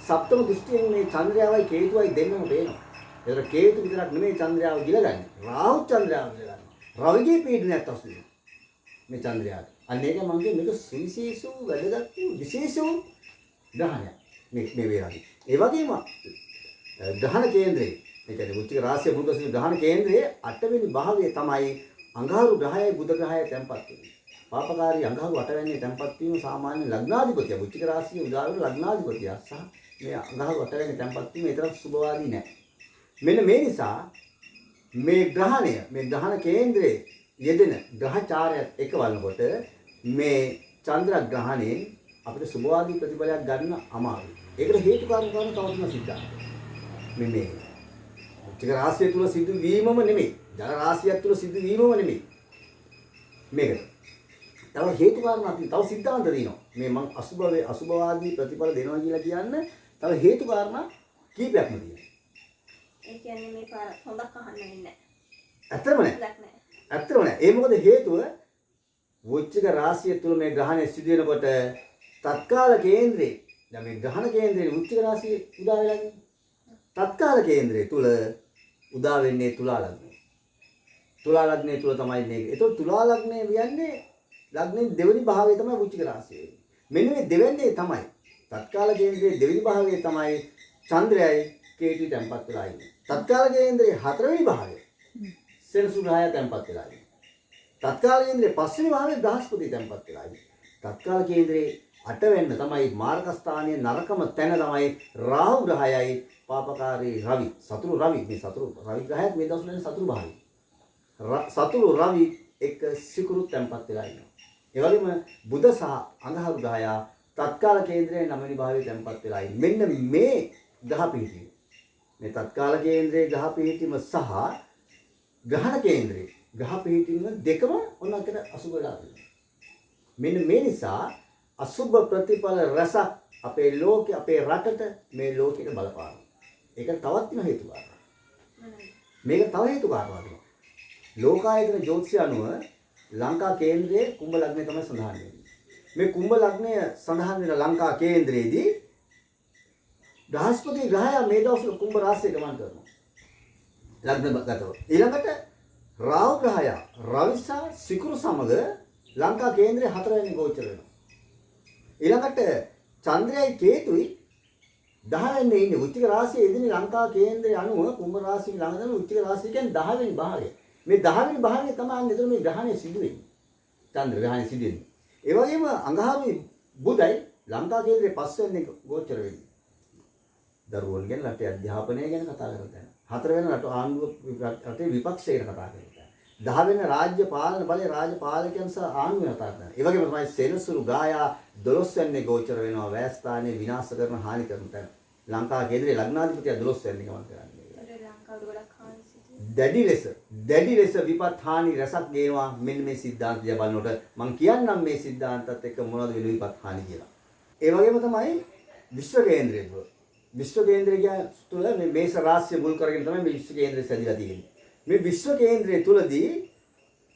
සප්තම දෘෂ්ටියෙන් මේ චන්ද්‍රයාවයි කේතුවයි දෙන්නම පේනවා. ඒතර කේතු විතරක් නෙමෙයි චන්ද්‍රයාව ගිලගන්නේ. රාහු චන්ද්‍රයාව ගිලගන්නවා. රවිගේ පීඩනයක් අසු මේ චන්ද්‍රයාට. අන්න ඒක මම කියන්නේ මේක සුවිශේෂ වූ වැදගත් වූ විශේෂ වූ ග්‍රහණයක්. මේ වේලාවේ. ඒ වගේම ග්‍රහණ කේන්ද්‍රය, ඒ කියන්නේ වෘශ්චික රාශිය මුල් කරගෙන ග්‍රහණ කේන්ද්‍රයේ 8 වෙනි භාගය තමයි අඟහරු ග්‍රහයයි බුධ ග්‍රහයයි තැන්පත් වෙනවා. පාපකාරී අඟහරු අටවැන්නේ තැන්පත් වීම සාමාන්‍ය ලග්නාධිපතිය වෘශ්චික රාශියේ උදාවන ලග්නාධිපතිය සහ මේ අඟහරු අටවැන්නේ තැන්පත් වීම ඒතරම් සුබවාදී නැහැ. මෙන්න මේ නිසා මේ ග්‍රහණ කේන්ද්‍රයේ යෙදෙන ග්‍රහචාරයත් එක බලනකොට මේ චන්ද්‍ර ග්‍රහණයෙන් අපිට සුබවාදී ප්‍රතිඵලයක් ගන්න අමාරුයි. ඒකට හේතු කාරණා තව තුන සිද්ධාන්ත. මේ වෘශ්චික රාශිය තුල සිදු වීමම නෙමෙයි. ජල රාශියක් තුල සිදු වීමම නෙමෙයි. මේකට. තව හේතු කාරණා තව සිද්ධාන්ත දෙනවා. මේ මම අසුබවාදී ප්‍රතිඵල දෙනවා කියලා කියන්නේ තව හේතු කාරණා කීපයක්ම තියෙනවා. ඒ කියන්නේ මේ පාර හොඳක් අහන්න වෙන්නේ ඇත්තම නෑ. නැහැ. ඇත්තම නෑ. ඒ මොකද හේතුව වෘශ්චික රාශිය තුල මේ ග්‍රහණය සිදු වෙනකොට තත්කාල කේන්ද්‍රේ දැන් මේ ග්‍රහණ කේන්ද්‍රේ වෘශ්චික රාශිය උදා වෙලා ඉන්නේ. තත්කාල කේන්ද්‍රය තුල උදා වෙන්නේ තුලා ලග්නය. තුලා ලග්නය තුල තමයි මේක. ඒතකොට තුලා ලග්නය කියන්නේ ලග්නේ දෙවෙනි භාවය තමයි වෘශ්චික රාශිය. මෙන්න මේ දෙවෙන්නේ තමයි තත්කාල කේන්ද්‍රයේ දෙවෙනි භාවය තමයි චන්ද්‍රයයි කේතුයි තැන්පත් වෙලා ඉන්නේ. තත්කාල කේන්ද්‍රයේ හතරවෙනි භාවය සෙනසු ග්‍රහය තැන්පත් වෙලා ඉන්නේ. තත්කාල කේන්ද්‍රයේ පස්වෙනි භාවය බ්‍රහස්පති තැන්පත් වෙලා ඉන්නේ. තත්කාල කේන්ද්‍රයේ අටවෙන්න තමයි මාර්ග ස්ථානයේ නරකම තැන තමයි රාහු ග්‍රහයයි පාපකාරී රවි සතුරු රවි මේ සතුරු රවි ග්‍රහයත් මේ දවස්වල සතුරු භාවය. සතුරු රවි එක සිකුරු තැන්පත් වෙලා ඉන්නවා. ඒ වගේම බුධ සහ අඟහරු ග්‍රහය තත්කාල කේන්ද්‍රයේ 9 වෙනි භාවයේ තැන්පත් වෙලා ඉන්නේ. මෙන්න මේ ග්‍රහ පිහිටීම. මේ තත්කාල කේන්ද්‍රයේ ග්‍රහ පිහිටීම සහ ග්‍රහණ කේන්ද්‍රයේ ග්‍රහ පිහිටීම දෙකම ඔන්නකට අසුබ වෙලා තියෙනවා. මෙන්න මේ නිසා අසුබ ප්‍රතිඵල රසක් අපේ ලෝකේ අපේ රටට මේ ලෝකෙට බලපානවා. ඒක තවත් වෙන හේතු කාරණා. මේක තව හේතු කාරණා දෙනවා. ලෝකායතන ජ්‍යොතිෂය අනුව ලංකා කේන්ද්‍රයේ කුම්භ ලග්නය තමයි සඳහන් වෙන්නේ. මේ කුම්භ ලග්නය සඳහන් වෙන ලංකා කේන්ද්‍රයේදී බ්‍රහස්පති ග්‍රහය මේ දවස්වල කුම්භ රාශිය ගමන් කරනවා. ලග්නගතව. ඊළඟට රාහු ග්‍රහය රවි සහ සිකුරු සමග ලංකා කේන්ද්‍රයේ 4 වෙනි ගෝචර වෙනවා. ඊළඟට චන්ද්‍රයයි කේතුයි 10 වෙනි ඉන්නේ වෘශ්චික රාශියේ ඉන්නේ ලංකා කේන්ද්‍රය අනුව කුම්භ රාශිය ළඟදම වෘශ්චික රාශිය කියන්නේ 10 වෙනි භාගය. මේ 10 වෙනි භාගය තමයි නේද මේ ග්‍රහණය සිදු වෙන්නේ. චන්ද්‍ර ග්‍රහණය සිදු වෙන්නේ. ඒ වගේම අඟහරුයි බුධයි ලංකා කේන්ද්‍රයේ 5 වෙනි ගෝචර වෙන්නේ. දරුවන් ගැන රටේ අධ්‍යාපනය ගැන කතා කරලා 4 වෙනි රට ආණ්ඩුව රටේ විපක්ෂය ගැන කතා කරලා 10 වෙනි රාජ්‍ය පාලන බලය රාජ්‍ය පාලකයන් සහ ආණ්ඩුව ගැන කතා කරනවා. ඒ වගේම තමයි සෙනසුරු ගායා 12 වෙනි ගෝචර වෙනවා වැය ස්ථානයේ විනාශ කරන හානි කරන තැන. ලංකා කේන්ද්‍රයේ ලග්නාධිපතිය 12 වෙනි ගමන් කරන්නේ. ලංකාවට ගොඩක් හානි සිදු දැඩි ලෙස විපත් හානි රසක් ගේනවා මෙන්න මේ සිද්ධාන්තය බලනකොට මම කියන්නම් මේ සිද්ධාන්තත් එක්ක මොනවද වෙන විපත් හානි කියලා. ඒ වගේම තමයි විශ්ව කේන්ද්‍රය තුළ විශ්ව කේන්ද්‍රය තුළ මේ මේෂ රාශිය මුල් කරගෙන තමයි මේ විශ්ව කේන්ද්‍රය සැදලා තියෙන්නේ. මේ විශ්ව කේන්ද්‍රය තුලදී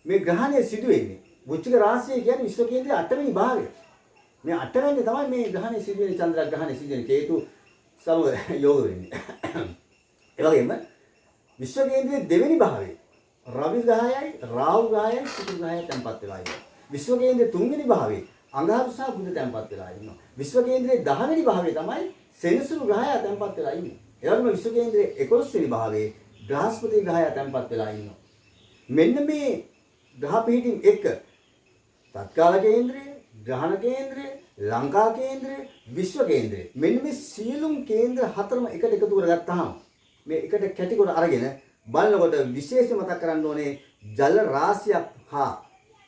මේ ග්‍රහණය සිදු වෙන්නේ. වෘශ්චික රාශිය කියන්නේ විශ්ව කේන්ද්‍රයේ 8 වෙනි භාගය. මේ 8 වෙනි තමයි මේ ග්‍රහණය සිදු වෙන්නේ චන්ද්‍ර ග්‍රහණය සිදු වෙන්නේ කේතු සමග යෝග වෙන්නේ. ඒ වගේම විශ්ව කේන්ද්‍රයේ දෙවෙනි භාවයේ රවි ග්‍රහයයි රාහු ග්‍රහයයි සිකුරු ග්‍රහයයි තැන්පත් වෙලා ඉන්නවා. විශ්ව කේන්ද්‍රයේ තුන්වෙනි භාවයේ අඟහරු සහ බුධ තැන්පත් වෙලා ඉන්නවා. විශ්ව කේන්ද්‍රයේ 10 වෙනි භාවයේ තමයි සෙනසුරු ග්‍රහය තැන්පත් වෙලා ඉන්නේ. ඒ වගේම විශ්ව කේන්ද්‍රයේ 11 වෙනි භාවයේ බ්‍රහස්පති ග්‍රහය තැන්පත් වෙලා ඉන්නවා. මෙන්න මේ ග්‍රහ පිහිටීම් එක තත්කාල කේන්ද්‍රය, ග්‍රහණ කේන්ද්‍රය, ලංකා කේන්ද්‍රය, විශ්ව කේන්ද්‍රය. මෙන්න මේ සියලුම කේන්ද්‍ර හතරම එකට එකතු කරගත්තාම මේ එකට කැටි කොට අරගෙන බලනකොට විශේෂ මතක් කරන්න ඕනේ ජල රාශියක් හා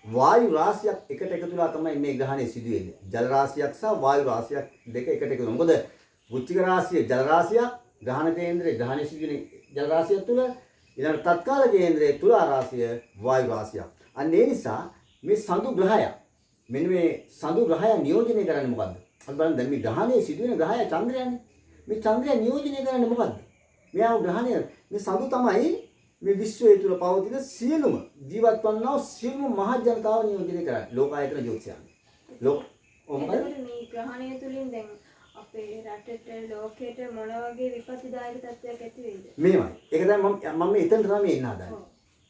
වායු රාශියක් එකට එකතු වෙලා තමයි මේ ග්‍රහණය සිදු වෙන්නේ. ජල රාශියක් සහ වායු රාශියක් දෙක එකට එකතු වෙනවා. මොකද වෘශ්චික රාශිය ජල රාශියක්, ග්‍රහණ කේන්ද්‍රය ග්‍රහණය සිදු වෙන ජල රාශිය තුළ ඊළඟ තත්කාල කේන්ද්‍රයේ තුලා රාශිය වායු රාශියක්. අන්න ඒ නිසා මේ සඳු ග්‍රහය මෙන්න මේ සඳු ග්‍රහය නියෝජනය කරන්නේ මොකද්ද? අපි බලන්න දැන් මේ ග්‍රහණයේ සිදුවෙන ග්‍රහය චන්ද්‍රයනේ. මේ චන්ද්‍රය නියෝජනය කරන්නේ මොකද්ද? මෙයා ග්‍රහණය මේ සඳු තමයි මේ විශ්වය තුළ පවතින සියලුම ජීවත් වන්නා සියලුම මහ ජනතාව නියෝජනය කරන්නේ. ලෝකායතන ජ්‍යොතිෂයන්. එතකොට මේ ග්‍රහණය තුලින් දැන් අපේ රටට ලෝකෙට මොන වගේ විපත්තිදායක තත්ත්වයක් ඇති වෙයිද? මේවයි. ඒක තමයි මම එතන තමයි එන්න හදන්නේ.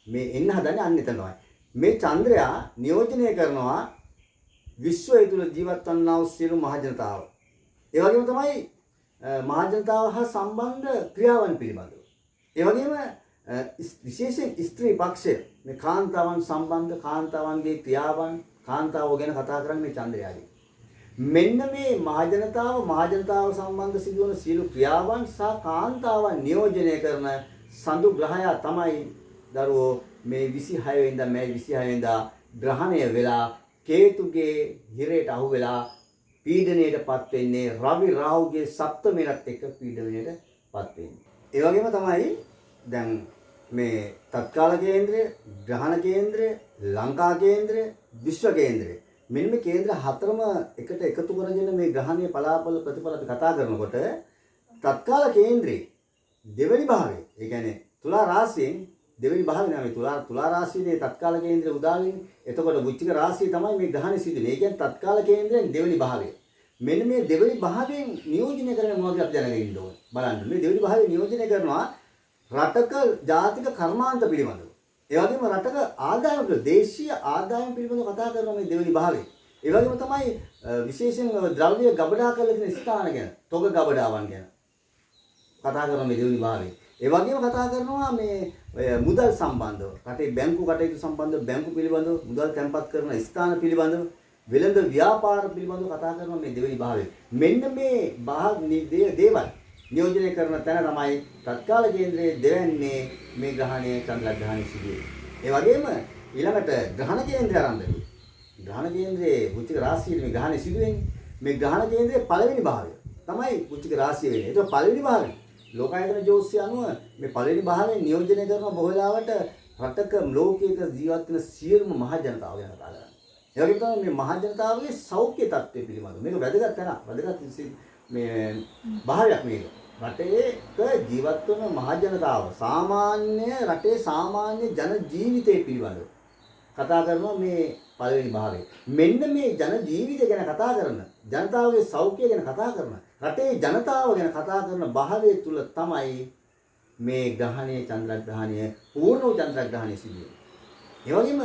මේ එන්න හදන්නේ අන්න එතන තමයි. මේ චන්ද්‍රයා නියෝජනය කරනවා විශ්වය තුළ ජීවත් වන්නා වූ සියලු මහ ජනතාව. ඒ වගේම තමයි මහ ජනතාව හා සම්බන්ධ ක්‍රියාවන් පිළිබඳව. ඒ වගේම විශේෂයෙන් ස්ත්‍රී පක්ෂය මේ කාන්තාවන් සම්බන්ධ කාන්තාවන්ගේ ක්‍රියාවන් කාන්තාවෝ ගැන කතා කරන්නේ මේ චන්ද්‍රයාගේ. මෙන්න මේ මහජනතාව සම්බන්ධ සිදුවන සියලු ක්‍රියාවන් සහ කාන්තාවන් නියෝජනය කරන සඳු ග්‍රහයා තමයි දරුවෝ මේ 26 වෙනිදා මේ 26 වෙනිදා ග්‍රහණය වෙලා කේතුගේ හිරේට අහු වෙලා පීඩණයටපත් වෙන්නේ රවි රාහුගේ සප්තමයත් එක්ක පීඩණයටපත් වෙන්නේ. ඒ වගේම තමයි දැන් මේ තත්කාල කේන්ද්‍රය, ග්‍රහණ කේන්ද්‍රය, ලංකා කේන්ද්‍රය, විශ්ව කේන්ද්‍රය මෙන්න මේ කේන්ද්‍ර හතරම එකට එකතු කරගෙන මේ ග්‍රහණයේ පලාපල ප්‍රතිඵල අපි කතා කරනකොට තත්කාල කේන්ද්‍රයේ දෙවෙනි භාවයේ ඒ කියන්නේ තුලා රාශියෙන් දෙවෙනි භාවය නම තුලා රාශියේ තත්කාල කේන්ද්‍රය උදා වෙන්නේ. එතකොට වෘශ්චික රාශිය තමයි මේ ග්‍රහණය සිදු වෙන්නේ. ඒ කියන්නේ තත්කාල කේන්ද්‍රයෙන් දෙවෙනි භාවය. මෙන්න මේ දෙවෙනි භාවයෙන් නියෝජනය කරන මොනවද අපි දැනගෙන ඉන්න ඕනේ. බලන්න මේ දෙවෙනි භාවය නියෝජනය කරනවා රටක ජාතික කර්මාන්ත පිළිබඳව. ඒ වගේම රටක ආදායම දේශීය ආදායම පිළිබඳව කතා කරන මේ දෙවෙනි භාවය. ඒ වගේම තමයි විශේෂයෙන් ද්‍රව්‍ය ගබඩා කරලා තියෙන ස්ථාන ගැන, තොග ගබඩාවන් ගැන කතා කරන මේ දෙවෙනි භාවය. ඒ වගේම කතා කරනවා මේ මුදල් සම්බන්ධව, රටේ බැංකු කටයුතු සම්බන්ධව, බැංකු පිළිබඳව, මුදල් තැන්පත් කරන ස්ථාන පිළිබඳව, වෙළඳ ව්‍යාපාර පිළිබඳව කතා කරන මේ දෙවෙනි භාවය. මෙන්න මේ දේවල් නියෝජනය කරන තැන තමයි තත්කාල කේන්ද්‍රයේ දෙවන්නේ මේ ග්‍රහණය චන්ද්‍රග්‍රහණය සිදු වෙන්නේ. ඒ වගේම ඊළඟට ග්‍රහණ කේන්ද්‍රය ආරම්භ වෙනවා. ග්‍රහණ කේන්ද්‍රයේ වෘශ්චික රාශියේ මේ ග්‍රහණය සිදු වෙන්නේ. මේ ග්‍රහණ කේන්ද්‍රයේ පළවෙනි භාවය තමයි වෘශ්චික රාශිය වෙන්නේ. ඒක පළවෙනි භාවය. ලෝකායතන ජෝතිෂය අනුව මේ පළවෙනි භාවයෙන් නියෝජනය කරන බොහෝ වෙලාවට රටක ලෝකයක ජීවත් වෙන සියලුම මහ ජනතාව ගැන කතා කරන්නේ. ඒ වගේම තමයි මේ මහ ජනතාවගේ සෞඛ්‍ය තත්ත්වය පිළිබඳව. මේක වැදගත් තැනක්. වැදගත් මේ භාවයක් මේක. රටේක ජීවත් වන මහ ජනතාව සාමාන්‍ය රටේ සාමාන්‍ය ජන ජීවිතය පිළිබඳව කතා කරනවා මේ පළවෙනි භාවයේ. මෙන්න මේ ජන ජීවිතය ගැන කතා කරන, ජනතාවගේ සෞඛ්‍ය ගැන කතා කරන, රටේ ජනතාව ගැන කතා කරන භාවය තුල තමයි මේ ග්‍රහණයේ චන්ද්‍රග්‍රහණය පූර්ණ වූ චන්ද්‍රග්‍රහණය සිදු වෙන්නේ. ඒ වගේම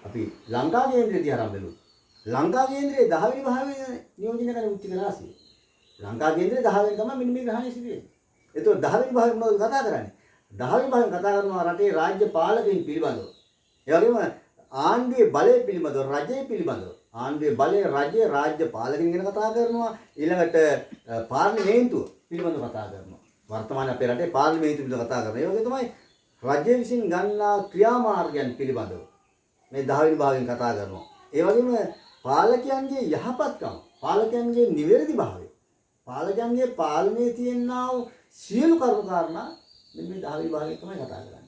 අපි ලංකා කේන්ද්‍රයේදී ආරම්භ වෙලු. ලංකා කේන්ද්‍රයේ 10 වෙනි භාවයේ නියෝජනය කරන වෘශ්චික රාශිය. ලංකා කේන්ද්‍රයේ 10 වෙනි තමයි මෙන්න මේ ග්‍රහණය සිදු වෙන්නේ. ඒතකොට 10 වෙනි භාවය මොනවද කතා කරන්නේ? 10 වෙනි භාවයෙන් කතා කරනවා රටේ රාජ්‍ය පාලකයන් පිළිබඳව. ඒ වගේම ආණ්ඩුවේ බලය පිළිබඳව, රජය පිළිබඳව. ආණ්ඩුවේ බලය, රජය, රාජ්‍ය පාලකයන් ගැන කතා කරනවා. ඊළඟට පාර්ලිමේන්තුව පිළිබඳව කතා කරනවා. වර්තමාන අපේ රටේ පාර්ලිමේන්තුව පිළිබඳව කතා කරනවා. ඒ වගේ තමයි රජය විසින් ගන්නා ක්‍රියාමාර්ගයන් පිළිබඳව මේ 10 වෙනි භාවයෙන් කතා කරනවා. ඒ වගේම පාලකයන්ගේ යහපත්කම, පාලකයන්ගේ නිවැරදි භාවය, පාලකයන්ගේ පාලනයේ තියෙනා වූ සියලු කරුණු කාරණා මෙන්න මේ 10 වෙනි භාවයෙන් තමයි කතා කරන්නේ.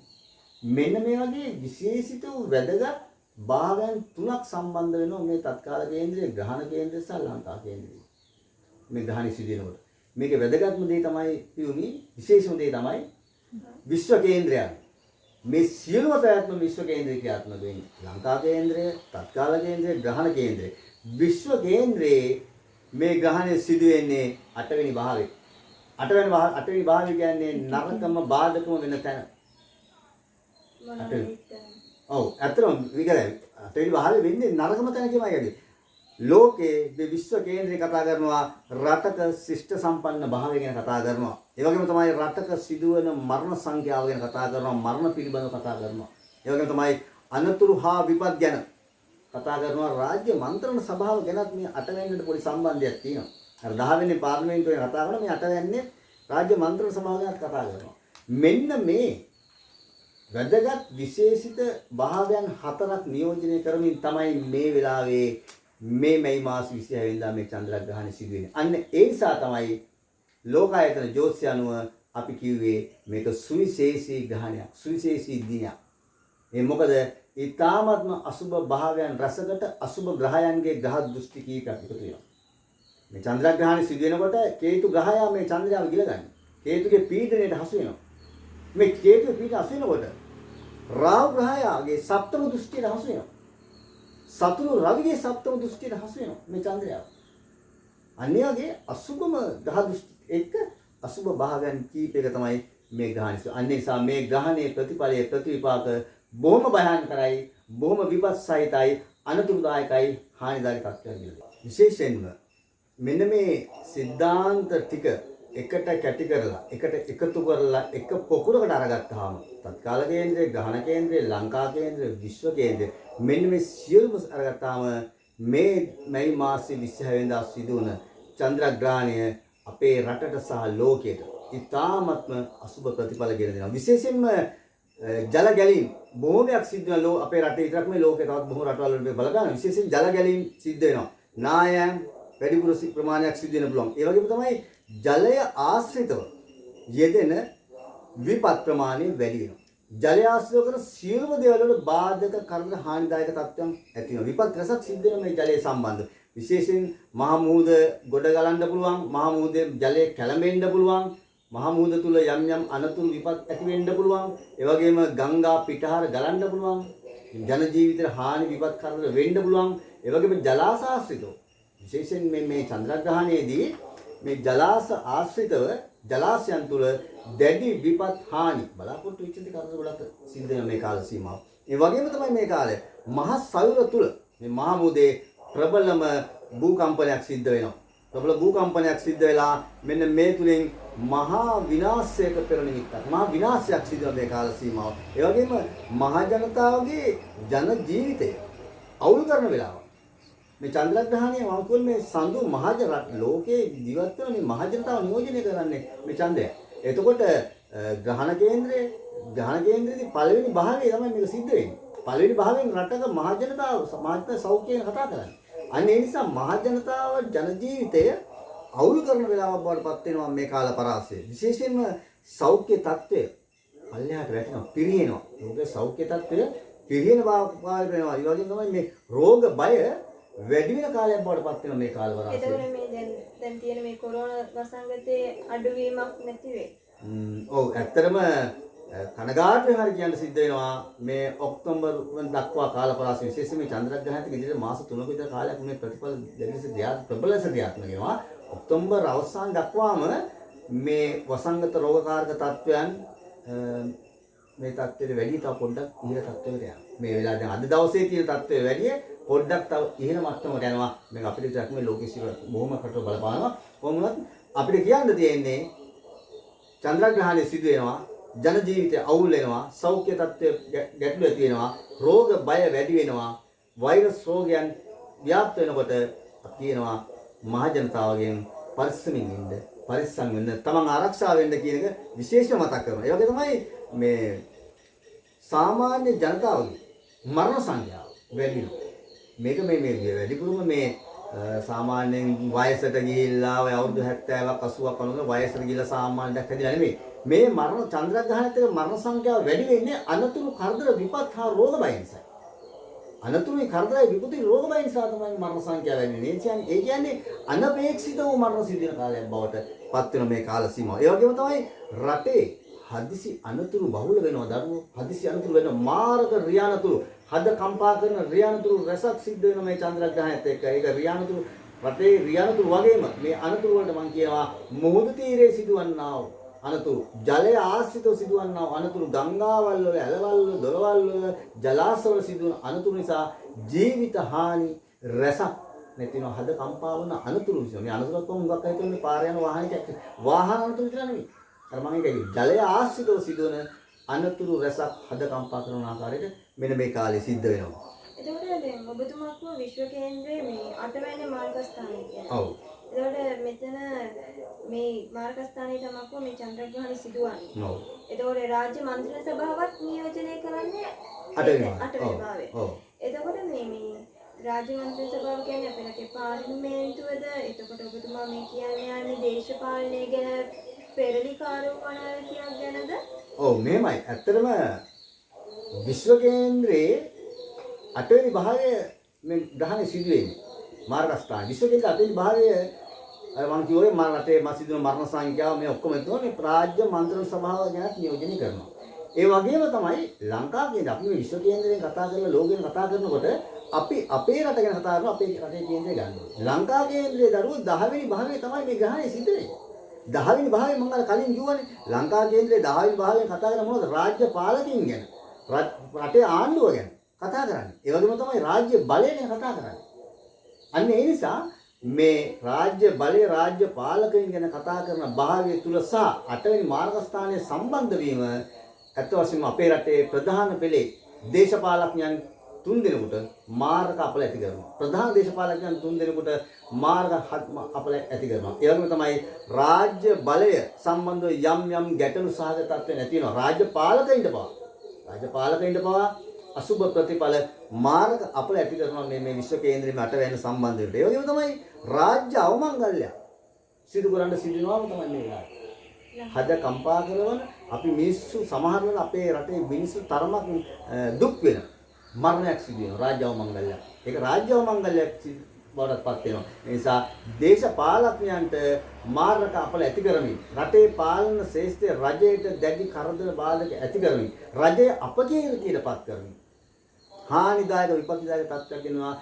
මෙන්න මේ වගේ විශේෂිත වූ වැදගත් භාවයන් තුනක් සම්බන්ධ වෙනවා මේ තත්කාල කේන්ද්‍රයේ, ග්‍රහණ කේන්ද්‍රය සහ ලංකා කේන්ද්‍රය. මේ ග්‍රහණය සිදු වෙනකොට මේකේ වැදගත්ම දේ තමයි පියුමි, විශේෂම දේ තමයි විශ්ව කේන්ද්‍රය. මේ සියලුම ප්‍රයත්න විශ්ව කේන්ද්‍රය ක්‍රියාත්මක වෙන්නේ. ලංකා කේන්ද්‍රය, තත්කාල කේන්ද්‍රය, ග්‍රහණ කේන්ද්‍රය. විශ්ව කේන්ද්‍රයේ මේ ග්‍රහණය සිදු වෙන්නේ 8 වෙනි භාවයේ. 8 වෙනි භාවය කියන්නේ නරකම බාධකම වෙන තැන. ඔව් ඇත්තටම විකරයි. 8 වෙනි භාවයේ වෙන්නේ නරකම තැන කියමයි. ලෝකයේ මේ විශ්ව කේන්ද්‍රය කතා කරනවා රටක ශිෂ්ට සම්පන්න භාවය ගැන කතා කරනවා. ඒ වගේම තමයි රටක සිදුවන මරණ සංඛ්‍යාව ගැන කතා කරනවා, මරණ පිළිබඳව කතා කරනවා. ඒ වගේම තමයි අනතුරු හා විපත් ගැන කතා කරනවා. රාජ්‍ය මන්ත්‍රණ සභාව ගැනත් මේ 8 වෙනිට පොඩි සම්බන්ධයක් තියෙනවා. අර 10 වෙනි පාර්ලිමේන්තුවේ කතා කරන මේ 8 වෙනිනේ රාජ්‍ය මන්ත්‍රණ සභාව ගැන කතා කරනවා. මෙන්න මේ වැදගත් විශේෂිත භාවයන් 4ක් නියෝජනය කරමින් තමයි මේ වෙලාවේ මේ මැයි මාස 26 වෙනිදා මේ චන්ද්‍රග්‍රහණය සිදු වෙන්නේ. අන්න ඒ නිසා තමයි ලෝකායතන ජ්‍යොතිෂය අනුව අපි කිව්වේ මේක සුවිශේෂී ග්‍රහණයක්, සුවිශේෂී දිනයක්. ඒ මොකද ඊ타ත්ම අසුබ භාවයන් රසකට අසුබ ග්‍රහයන්ගේ ග්‍රහ දෘෂ්ටි කීපයක් එකතු වෙනවා. මේ චන්ද්‍රග්‍රහණය සිදු වෙනකොට කේතු ග්‍රහයා මේ චන්ද්‍රයාව ගිලගන්නේ. කේතුගේ පීඩනයට හසු වෙනවා. මේ කේතුගේ පීඩන හසු වෙනකොට රාහු ග්‍රහයාගේ සප්තම දෘෂ්ටියට හසු වෙනවා. සතුරු රවිගේ සප්තම දෘෂ්ටියට හසු වෙනවා මේ චන්ද්‍රයාව. අන්‍යගේ අසුබම ග්‍රහ දෘෂ්ටි එක්ක අසුබ භාවයන් කීපයක තමයි මේ ග්‍රහණය. අන්න ඒ නිසා මේ ග්‍රහණයේ ප්‍රතිඵලයේ ප්‍රතිවිපාක බොහොම භයානකයි, බොහොම විපස්සයිතයි, අනතුරුදායකයි, හානිදායක තත්ත්වයක් විදිහට. විශේෂයෙන්ම මෙන්න මේ સિદ્ધාන්ත ටික එකට කැටි කරලා එකට එකතු කරලා එක පොකුරකට අරගත්තාම තත්කාල කේන්ද්‍රය, ග්‍රහණ කේන්ද්‍රය, ලංකා කේන්ද්‍රය, විශ්ව කේන්ද්‍රය මෙන්න මේ සියලුම අරගත්තාම මේ මැයි මාසයේ 26 වෙනිදා සිදු වුණ චන්ද්‍රග්‍රහණය අපේ රටට සහ ලෝකයට ඉතාමත්ම අසුබ ප්‍රතිඵල ගෙන දෙනවා. විශේෂයෙන්ම ජල ගැලීම් බොහෝමයක් සිද්ධ වෙනවා අපේ රටේ විතරක් නෙවෙයි ලෝකේ තවත් බොහෝ රටවල් වල බලගන්න විශේෂයෙන් ජල ගැලීම් සිද්ධ වෙනවා. නායම් වැඩිපුර ප්‍රමාණයක් සිද්ධ වෙන්න පුළුවන්. ඒ වගේම තමයි ජලය ආශ්‍රිතව යෙදෙන විපත් ප්‍රමාණය වැඩි වෙනවා. ජලය ආශ්‍රිතව කරන සියලුම දේවල් වල බාධක කරන හානිදායක තත්ත්වයන් ඇති වෙනවා. විපත් රසක් සිද්ධ වෙනවා මේ ජලය සම්බන්ධ. විශේෂයෙන් මහ මුහුද ගොඩ ගලන්න පුළුවන්, මහ මුහුදේ ජලය කැළඹෙන්න පුළුවන්, මහ මුහුද තුල යම් යම් අනතුරු විපත් ඇති වෙන්න පුළුවන්. ඒ වගේම ගංගා පිටහර ගලන්න පුළුවන්. ජන ජීවිතේ හානි විපත් කරදර වෙන්න පුළුවන්. ඒ වගේම ජලාශ ආශ්‍රිතව විශේෂයෙන් මේ චන්ද්‍රග්‍රහණයේදී මේ ජලාශ ආශ්‍රිතව ජලාශයන් තුල දැඩි විපත් හානි බලාපොරොත්තු වෙච්ච දේ කරදර ගොඩක් සිද්ධ වෙන මේ කාල සීමාව. ඒ වගේම තමයි මේ කාලේ මහ සයුර තුල මේ මහ මුහුදේ ප්‍රබලම භූකම්පනයක් සිද්ධ වෙනවා. ප්‍රබල භූකම්පනයක් සිද්ධ වෙලා මෙන්න මේ තුලින් මහා විනාශයක පෙර නිමිත්තක් මහා විනාශයක් සිදු වෙන මේ කාල සීමාව. ඒ වගේම මහ ජනතාවගේ ජන ජීවිතය අවුල් කරන වෙලාව. මේ චන්ද්‍රග්‍රහණය මම කියන්නේ මේ සඳු මහජ ලෝකේ ජීවත් වෙන මේ මහ ජනතාව නියෝජනය කරන්නේ මේ චන්ද්‍රය. එතකොට ග්‍රහණ කේන්ද්‍රයේදී පළවෙනි භාගයේ තමයි මේක සිද්ධ වෙන්නේ. පළවෙනි භාගයෙන් රටක මහ ජනතාව සමාජ සෞඛ්‍යයෙන් කතා කරන්නේ. අන්න ඒ නිසා මහ ජනතාව ජන ජීවිතය අවුල් කරන වෙලාවක් බවට පත් වෙනවා මේ කාල පරාසය. විශේෂයෙන්ම සෞඛ්‍ය තත්ත්වය පල්ලෙහාට වැටෙනවා, පිරිහෙනවා. ලෝකේ සෞඛ්‍ය තත්ත්වය පිරිහෙන බව වෙනවා. ඒ වගේම තමයි මේ රෝග බය වැඩි වෙන කාලයක් බවට පත් වෙනවා මේ කාල පරාසය. ඒතකොට මේ දැන් තියෙන මේ කොරෝනා වසංගතයේ අඩුවීමක් නැති වෙයි. ඔව් ඇත්තටම කනගාටුවෙන් හරි කියන්න සිද්ධ වෙනවා මේ ඔක්තෝබර් දක්වා කාල පරාසය විශේෂයෙන් මේ චන්ද්‍රග්‍රහණයට ඉදිරියට මාස 3ක විතර කාලයක් මේ ප්‍රතිඵල ප්‍රබල ලෙස ක්‍රියාත්මක වෙනවා. ඔක්තෝබර් අවසාන දක්වාම මේ වසංගත රෝගකාරක තත්ත්වයන් මේ තත්ත්වයට වැඩි තව පොඩ්ඩක් ඉහළ තත්ත්වයකට යනවා. මේ වෙලාව දැන් අද දවසේ තියෙන තත්ත්වය වැඩි පොඩ්ඩක් තව ඉහළ මට්ටමකට යනවා. මේක අපිට විතරක් නෙවෙයි ලෝකෙ සිට බොහොම කට බලපානවා. කොහොමවත් අපිට කියන්න තියෙන්නේ චන්ද්‍රග්‍රහණය සිදු වෙනවා, ජන ජීවිතය අවුල් වෙනවා, සෞඛ්‍ය තත්ත්වය ගැටලු ඇති වෙනවා, රෝග බය වැඩි වෙනවා, වෛරස් රෝගයන් ව්‍යාප්ත වෙනකොට අපි කියනවා මහ ජනතාවගෙන් පරිස්සමින් ඉන්න, පරිස්සම් වෙන්න, තමන් ආරක්ෂා වෙන්න කියන එක විශේෂව මතක් කරනවා. ඒ වගේ තමයි මේ සාමාන්‍ය ජනතාවගේ මරණ සංඛ්‍යාව වැඩි වෙනවා. මේක මේ වැඩිපුරම මේ සාමාන්‍යයෙන් වයසට ගිහිල්ලා ඔය අවුරුදු 70ක් 80ක් වගේ වයසට ගිහිල්ලා සාමාන්‍යයක් හැදිලා නෙමෙයි. මේ මරණ චන්ද්‍රග්‍රහණයත් එක්ක මරණ සංඛ්‍යාව වැඩි වෙන්නේ අනතුරු කරදර විපත් හා රෝග බය නිසා. අනතුරුයි කරදරයි විපත්ති රෝග බය නිසා තමයි මරණ සංඛ්‍යාව වැඩි වෙන්නේ. ඒ කියන්නේ අනපේක්ෂිත වූ මරණ සිදු වෙන කාලයක් බවට පත් වෙන මේ කාල සීමාව. ඒ වගේම තමයි රටේ හදිසි අනතුරු බහුල වෙනවා දරුවෝ. හදිසි අනතුරු වෙන මාරක රියානතුරු හද කම්පා කරන රියානතුරු රසක් සිද්ධ වෙන මේ චන්ද්‍රග්‍රහණයත් එක්ක. ඒක රියානතුරු රටේ රියානතුරු වගේම මේ අනතුරු වලට මම කියනවා මුහුදු තීරයේ සිදුවන්නා වූ අනතුරු, ජලය ආශ්‍රිතව සිදුවන්නා වූ අනතුරු, ගංගාවල් වල, ඇලවල් වල, දොරවල් වල, ජලාශවල සිදුවන අනතුරු නිසා ජීවිත හානි රසක් නැති වෙනවා. හද කම්පා වන අනතුරු නිසා මේ අනතුරක් කොහොමද හුඟක් හිතන්නේ පාර යන වාහන අනතුරු විතර නෙවෙයි. අර මම කියන්නේ ජලය ආශ්‍රිතව සිදුවන අනතුරු රසක් හද කම්පා කරන ආකාරයට මෙන්න මේ කාලේ සිද්ධ වෙනවා. එතකොට දැන් ඔබතුමාක්ම විශ්ව කේන්ද්‍රයේ මේ 8 වෙනි මාර්ගස්ථානය කියන්නේ. ඔව්. එතකොට මෙතන මේ මාර්ගස්ථානයේ තමක්ම මේ චන්ද්‍රග්‍රහණය සිදුවන්නේ. ඔව්. එතකොට රාජ්‍ය මන්ත්‍රී සභාවත් නියෝජනය කරන්නේ 8 වෙනි භාවයේ. ඔව්. එතකොට මේ රාජ්‍ය මන්ත්‍රී සභාව කියන්නේ අපේ රටේ පාර්ලිමේන්තුවද? එතකොට ඔබතුමා මේ කියන්නේ යන්නේ දේශපාලනය ගැන පෙරලිකාරෝ වණ ගැනද? ඔව් මෙහෙමයි. ඇත්තටම විශ්ව කේන්ද්‍රයේ 8 වෙනි භාගය මේ ග්‍රහණය සිදු වෙන්නේ. මාර්ගස්ථාන විශ්ව කේන්ද්‍රයේ 8 වෙනි භාගය අර මම කිව්වේ මම රටේ සිදුවන මරණ සංඛ්‍යාව මේ ඔක්කොම එතකොට මේ රාජ්‍ය මන්ත්‍රණ සභාව ගැන නියෝජනය කරනවා. ඒ වගේම තමයි ලංකා කේන්ද්‍රය අපි මේ විශ්ව කේන්ද්‍රයෙන් කතා කරලා ලෝකෙන් කතා කරනකොට අපි අපේ රට ගැන කතා කරනවා අපේ රටේ කේන්ද්‍රය ගන්න ඕනේ. ලංකා කේන්ද්‍රයේ දරුවෝ 10 වෙනි භාගයේ තමයි මේ ග්‍රහණය සිදු වෙන්නේ. 10 වෙනි භාගයේ මම අර කලින් කිව්වනේ ලංකා කේන්ද්‍රයේ 10 වෙනි භාගයෙන් කතා කරන මොනවද? රාජ්‍ය පාලකයන් ගැන. රටේ ආණ්ඩුව ගැන කතා කරන්නේ. ඒ වගේම තමයි රාජ්‍ය බලය ගැන කතා කරන්නේ. අන්න ඒ නිසා මේ රාජ්‍ය බලය රාජ්‍ය පාලකයන් ගැන කතා කරන භාවය තුල සහ 8 වෙනි මාර්ගස්ථානයේ සම්බන්ධ වීම අත් වශයෙන්ම අපේ රටේ ප්‍රධාන පෙළේ දේශපාලඥයන් 3 දෙනෙකුට මාර්ග අපල ඇති කරනවා. ප්‍රධාන දේශපාලඥයන් 3 දෙනෙකුට මාර්ග අපල ඇති කරනවා. ඒ වගේම තමයි රාජ්‍ය බලය සම්බන්ධව යම් ගැටලු සහගත තත්ත්ව නැති වෙනවා. රාජ්‍ය පාලකයින්ට පවා අසුබ ප්‍රතිඵල මාර්ග අපල ඇති කරනවා මේ විශ්ව කේන්ද්‍රයේ මට වෙන සම්බන්ධයට. ඒ වගේම තමයි රාජ්‍ය අවමංගල්‍ය සිදු කරන්න සිදුනවාම තමයි මේ වෙලාවේ. හද කම්පා කරන අපි මිනිස්සු සමහර වෙලාවට අපේ රටේ මිනිස්සු තරමක් දුක් වෙන මරණයක් සිදු වෙනවා රාජ්‍ය අවමංගල්‍යයක්. ඒක රාජ්‍ය අවමංගල්‍යයක් බවටපත් වෙනවා. ඒ නිසා දේශපාලඥයන්ට මාර්ගක අපල ඇති කරමින් රටේ පාලන ශ්‍රේෂ්ඨ රජයට දැඩි කරදර බාධක ඇති කරමින් රජය අපකීර්තියටපත් කරමින් හානිදායක විපත්තිදායක තත්ත්වයක් වෙනවා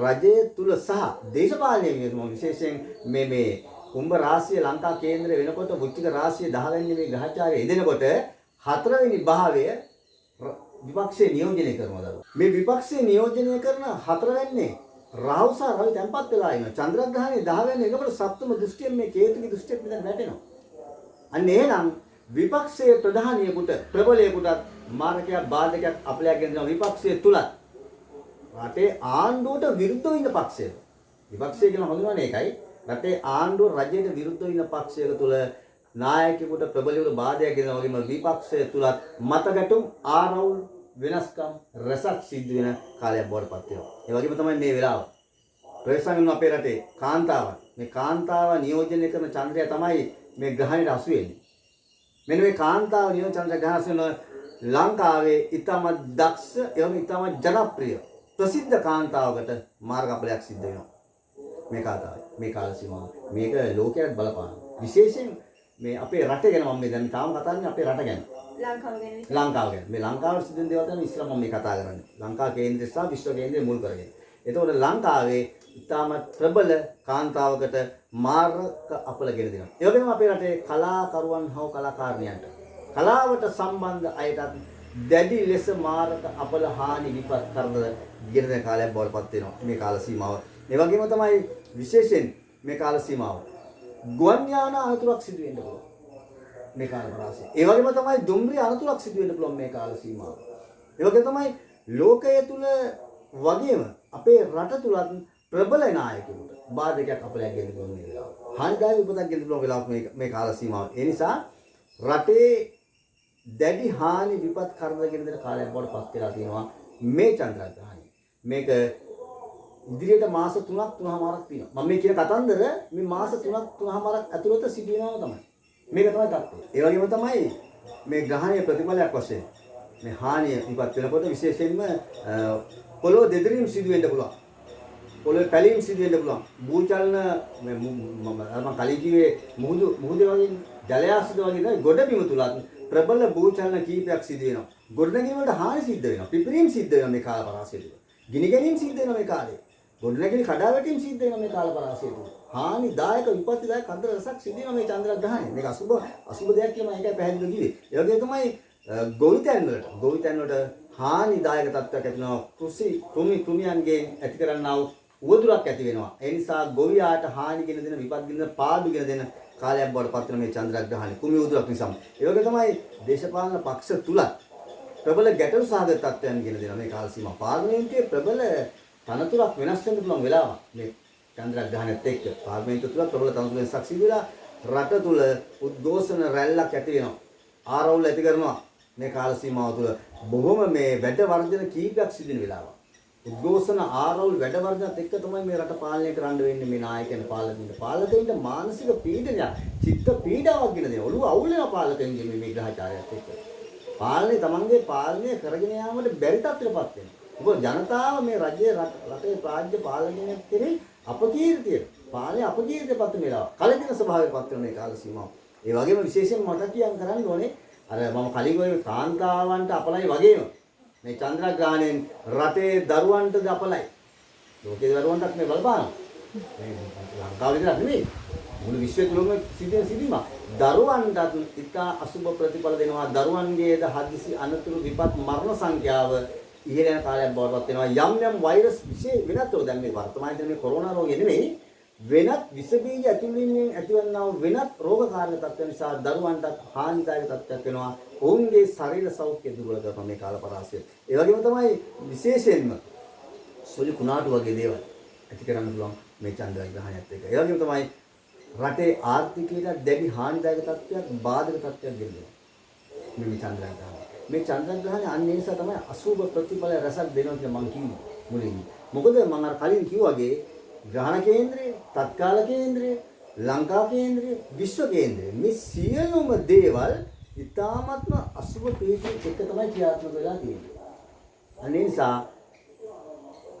රජය තුල සහ දේශපාලනයේ විශේෂයෙන් මේ කුම්භ රාශිය ලංකා කේන්ද්‍රය වෙනකොට වෘශ්චික රාශිය 10 වෙනි මේ ග්‍රහචාරය එදෙනකොට 4 වෙනි භාවය විපක්ෂයේ නියෝජනය කරනවා දරුවෝ. මේ විපක්ෂයේ නියෝජනය කරන 4 වෙන්නේ රාහු සහ රවි තැන්පත් වෙලා ඉන්න. චන්ද්‍රග්‍රහණයේ 10 වෙනි එකකට සප්තම දෘෂ්ටියෙන් මේ කේතුගේ දෘෂ්ටියක් මෙතන වැටෙනවා. අන්න එහෙනම් විපක්ෂයේ ප්‍රධානියෙකුට ප්‍රබලයෙකුට මාර්ගයක් බාධකයක් අපලයක් ගෙන දෙනවා විපක්ෂයේ තුලත්. රටේ ආණ්ඩුවට විරුද්ධව ඉන්න පක්ෂය. විපක්ෂය කියන හඳුනන්නේ ඒකයි. රටේ ආණ්ඩුව රජයට විරුද්ධව ඉන්න පක්ෂයක තුල නායකයෙකුට ප්‍රබලයෙකුට බාධයක් ගෙනන වගේම විපක්ෂය තුලත් මතගැටුම් ආරවුල් වෙනස්කම් රසක් සිද්ධ වෙන කාලයක් බවට පත් වෙනවා. ඒ වගේම තමයි මේ වෙලාව. ප්‍රවේශයෙන් අපේ රටේ කාන්තාවන් මේ කාන්තාව නියෝජනය කරන චන්ද්‍රය තමයි මේ ග්‍රහණයට අසු වෙන්නේ. මෙන්න මේ කාන්තාව නියෝජන චන්ද්‍ර ග්‍රහණ ලංකාවේ ඉතාමත් දක්ෂ එවම ඉතාමත් ජනප්‍රිය ප්‍රසිද්ධ කාන්තාවකට මාර්ග අපලයක් සිද්ධ වෙනවා. මේ කාතාවයි මේ කාල සීමාව මේක ලෝකයට බලපාන විශේෂයෙන් මේ අපේ රට ගැන මම මේ දැන් තාම කතා කරන්නේ අපේ රට ගැන ලංකාව ගැන මේ ලංකාවේ සිදුවෙන දේවල් ගැන ඉස්සරහ මම මේ කතා කරන්නේ ලංකා කේන්ද්‍රය සහ විශ්ව කේන්ද්‍රය මුල් කරගෙන. එතකොට ලංකාවේ ඉතාමත් ප්‍රබල කාන්තාවකට මාර්ග අපල ගෙන දෙනවා. ඒ වගේම අපේ රටේ කලාකරුවන් හෝ කලාකාරණියන්ට කලාවට සම්බන්ධ අයටත් දැඩි ලෙස මාර්ග අපල හානි විපත් කරදර ගෙන දෙන කාලයක් බවට පත් වෙනවා මේ කාල සීමාව. ඒ වගේම තමයි විශේෂයෙන් මේ කාල සීමාව ගුවන් යාන අනතුරක් සිදු වෙන්න පුළුවන් මේ කාල පරාසය. ඒ වගේම තමයි දුම්රිය අනතුරක් සිදු වෙන්න පුළුවන් මේ කාල සීමාව. ඒ වගේම තමයි ලෝකයේ තුල වගේම අපේ රට තුලත් ප්‍රබල නායකයෙකුට බාධකයක් අපලයක් ගෙන දෙන්න මේ වෙලාව. හානිදායක විපතක් ගෙන දෙන්න වෙලාවක් මේ කාල සීමාව. ඒ නිසා රටේ දැඩි හානි විපත් කරදර ගෙන දෙන කාලයක් බවට පත් වෙලා තියෙනවා මේ චන්ද්‍රග්‍රහණය. මේක ඉදිරියට මාස 3ක් 3මාරක් තියෙනවා. මම මේ කියන කතන්දර මේ මාස 3ක් 3මාරක් ඇතුළත සිදුවෙනවා තමයි. මේක තමයි තත්ත්වය. ඒ වගේම තමයි මේ ග්‍රහණයේ ප්‍රතිඵලයක් වශයෙන් මේ හානිය විපත් වෙනකොට විශේෂයෙන්ම පොළොව දෙදරීම් සිදු වෙන්න පුළුවන්. පොළොවේ පැලීම් සිදු වෙන්න පුළුවන්. භූචලන මම කලින් කිව්වේ මුහුදේ වගේ ජලයාසිත වගේ නේද ගොඩබිම තුලත් ප්‍රබල භූචලන කීපයක් සිදු වෙනවා. ගොඩනැගීම් වලට හානි සිද්ධ වෙනවා. පිපිරීම් සිද්ධ වෙනවා මේ කාල පරාසය තුල. ගිනි ගැනීම් සිද්ධ වෙනවා මේ කාලේ. ගොඩනැගිලි කඩාවැටීම් සිද්ධ වෙනවා මේ කාල පරාසය තුල. හානිදායක විපත්තිදායක කන්දර රසක් සිද්ධ වෙනවා මේ චන්ද්‍රග්‍රහණය. මේක අසුබ දෙයක් කියලා ඒකයි පැහැදිලිව කිව්වේ. ඒ වගේ තමයි ගොවිතැන් වලට හානිදායක තත්ත්වයක් ඇති වෙනවා. කෘමියන්ගෙන් ඇති කරන්නා වූ උවදුරක් ඇති වෙනවා. ඒ නිසා ගොවියාට හානි ගෙන දෙන විපත් ගෙන දෙන පාඩු ගෙන දෙන කාලයක් බවට පත් වෙන මේ චන්ද්‍රග්‍රහණය කුමි උවදුරක් නිසා. ඒ වගේ තමයි දේශපාලන පක්ෂ තුලත් ප්‍රබල ගැටලු සහගත තත්ත්වයන් ගෙන දෙනවා මේ කාල සීමාව. පාර්ලිමේන්තුවේ ප්‍රබල තනතුරක් වෙනස් වෙන්න පුළුවන් වෙලාවක් මේ චන්ද්‍රග්‍රහණයත් එක්ක. පාර්ලිමේන්තුව තුල ප්‍රබල තනතුරු වෙනසක් සිදු වෙලා රට තුල උද්ඝෝෂණ රැල්ලක් ඇති වෙනවා. ආරවුල් ඇති කරනවා මේ කාල සීමාව තුල. බොහොම මේ වැඩ වර්ධන කීපයක් සිදු වෙන වෙලාවක්. උද්ඝෝෂණ ආරවුල් වැඩ වර්ධනත් එක්ක තමයි මේ රට පාලනය කරන්න වෙන්නේ මේ නායකයන් පාලකයින්ට මානසික පීඩනයක්, චිත්ත පීඩාවක් ගෙන දෙනවා. ඔළුව අවුල් වෙන පාලකයින්ගේ මේ ග්‍රහචාරයත් එක්ක. තමන්ගේ පාලනය කරගෙන යාමට බැරි තත්ත්වයකටපත් වෙනවා. මොකද ජනතාව මේ රටේ රාජ්‍ය පාලනය කෙරෙහි පාලනය අපකීර්තියටපත් වෙන වෙලාව. කලකින ස්වභාවයකටපත් වෙන මේ කාල සීමාව. ඒ වගේම විශේෂයෙන් මට කියන්න කරන්න ඕනේ අර මම කලින් ඔය කාන්තාවන්ට අපලයි වගේම මේ චන්ද්‍රග්‍රහණයෙන් රටේ දරුවන්ටද අපලයි. ලෝකේ දරුවන්ටත් මේ බලපානවා. මේ ලංකාව විතරක් නෙමෙයි. මුළු විශ්වය තුලම සිදුවෙන සිදුවීම. දරුවන්ටත් ඉතා අසුබ ප්‍රතිඵල දෙනවා. දරුවන්ගේද හදිසි අනතුරු විපත් මරණ සංඛ්‍යාව ඉහළ යන කාලයක් බවට පත් වෙනවා. යම් වෛරස් විශේෂ වෙනත්ව දැන් මේ වර්තමානයේ මේ කොරෝනා රෝගය නෙමෙයි වෙනත් විස බීජ ඇතුළේ ඇතිවන්නා වූ වෙනත් රෝගකාරක තත්ත්ව නිසා දරුවන්ට හානිකාරක තත්ත්වයක් වෙනවා. ඔවුන්ගේ ශරීර සෞඛ්‍ය දුර්වල කරන මේ කාලපරාසය. ඒ වගේම තමයි විශේෂයෙන්ම සොලි කුණාටු වගේ දේවල් ඇති කරන්න පුළුවන් මේ චන්ද්‍රග්‍රහණයත් එක්ක. ඒ වගේම තමයි රටේ ආර්ථිකයට දැඩි හානිදායක තත්ත්වයක් බාධක තත්ත්වයක් ගෙනෙනවා. මේ චන්ද්‍රග්‍රහණය. මේ චන්ද්‍රග්‍රහණය අන්න ඒ නිසා තමයි අසුබ ප්‍රතිඵල රසක් දෙනවා කියලා මම කිව්වේ මුලින්ම. මොකද මම අර කලින් කිව්වා වගේ ග්‍රහණ කේන්ද්‍රය, තත්කාල කේන්ද්‍රය, ලංකා කේන්ද්‍රය, විශ්ව කේන්ද්‍රය මේ සියලුම දේවල් ඉතාමත්ම අසුබ පීඩිත එක තමයි ක්‍රියාත්මක වෙලා තියෙන්නේ. අනේ නිසා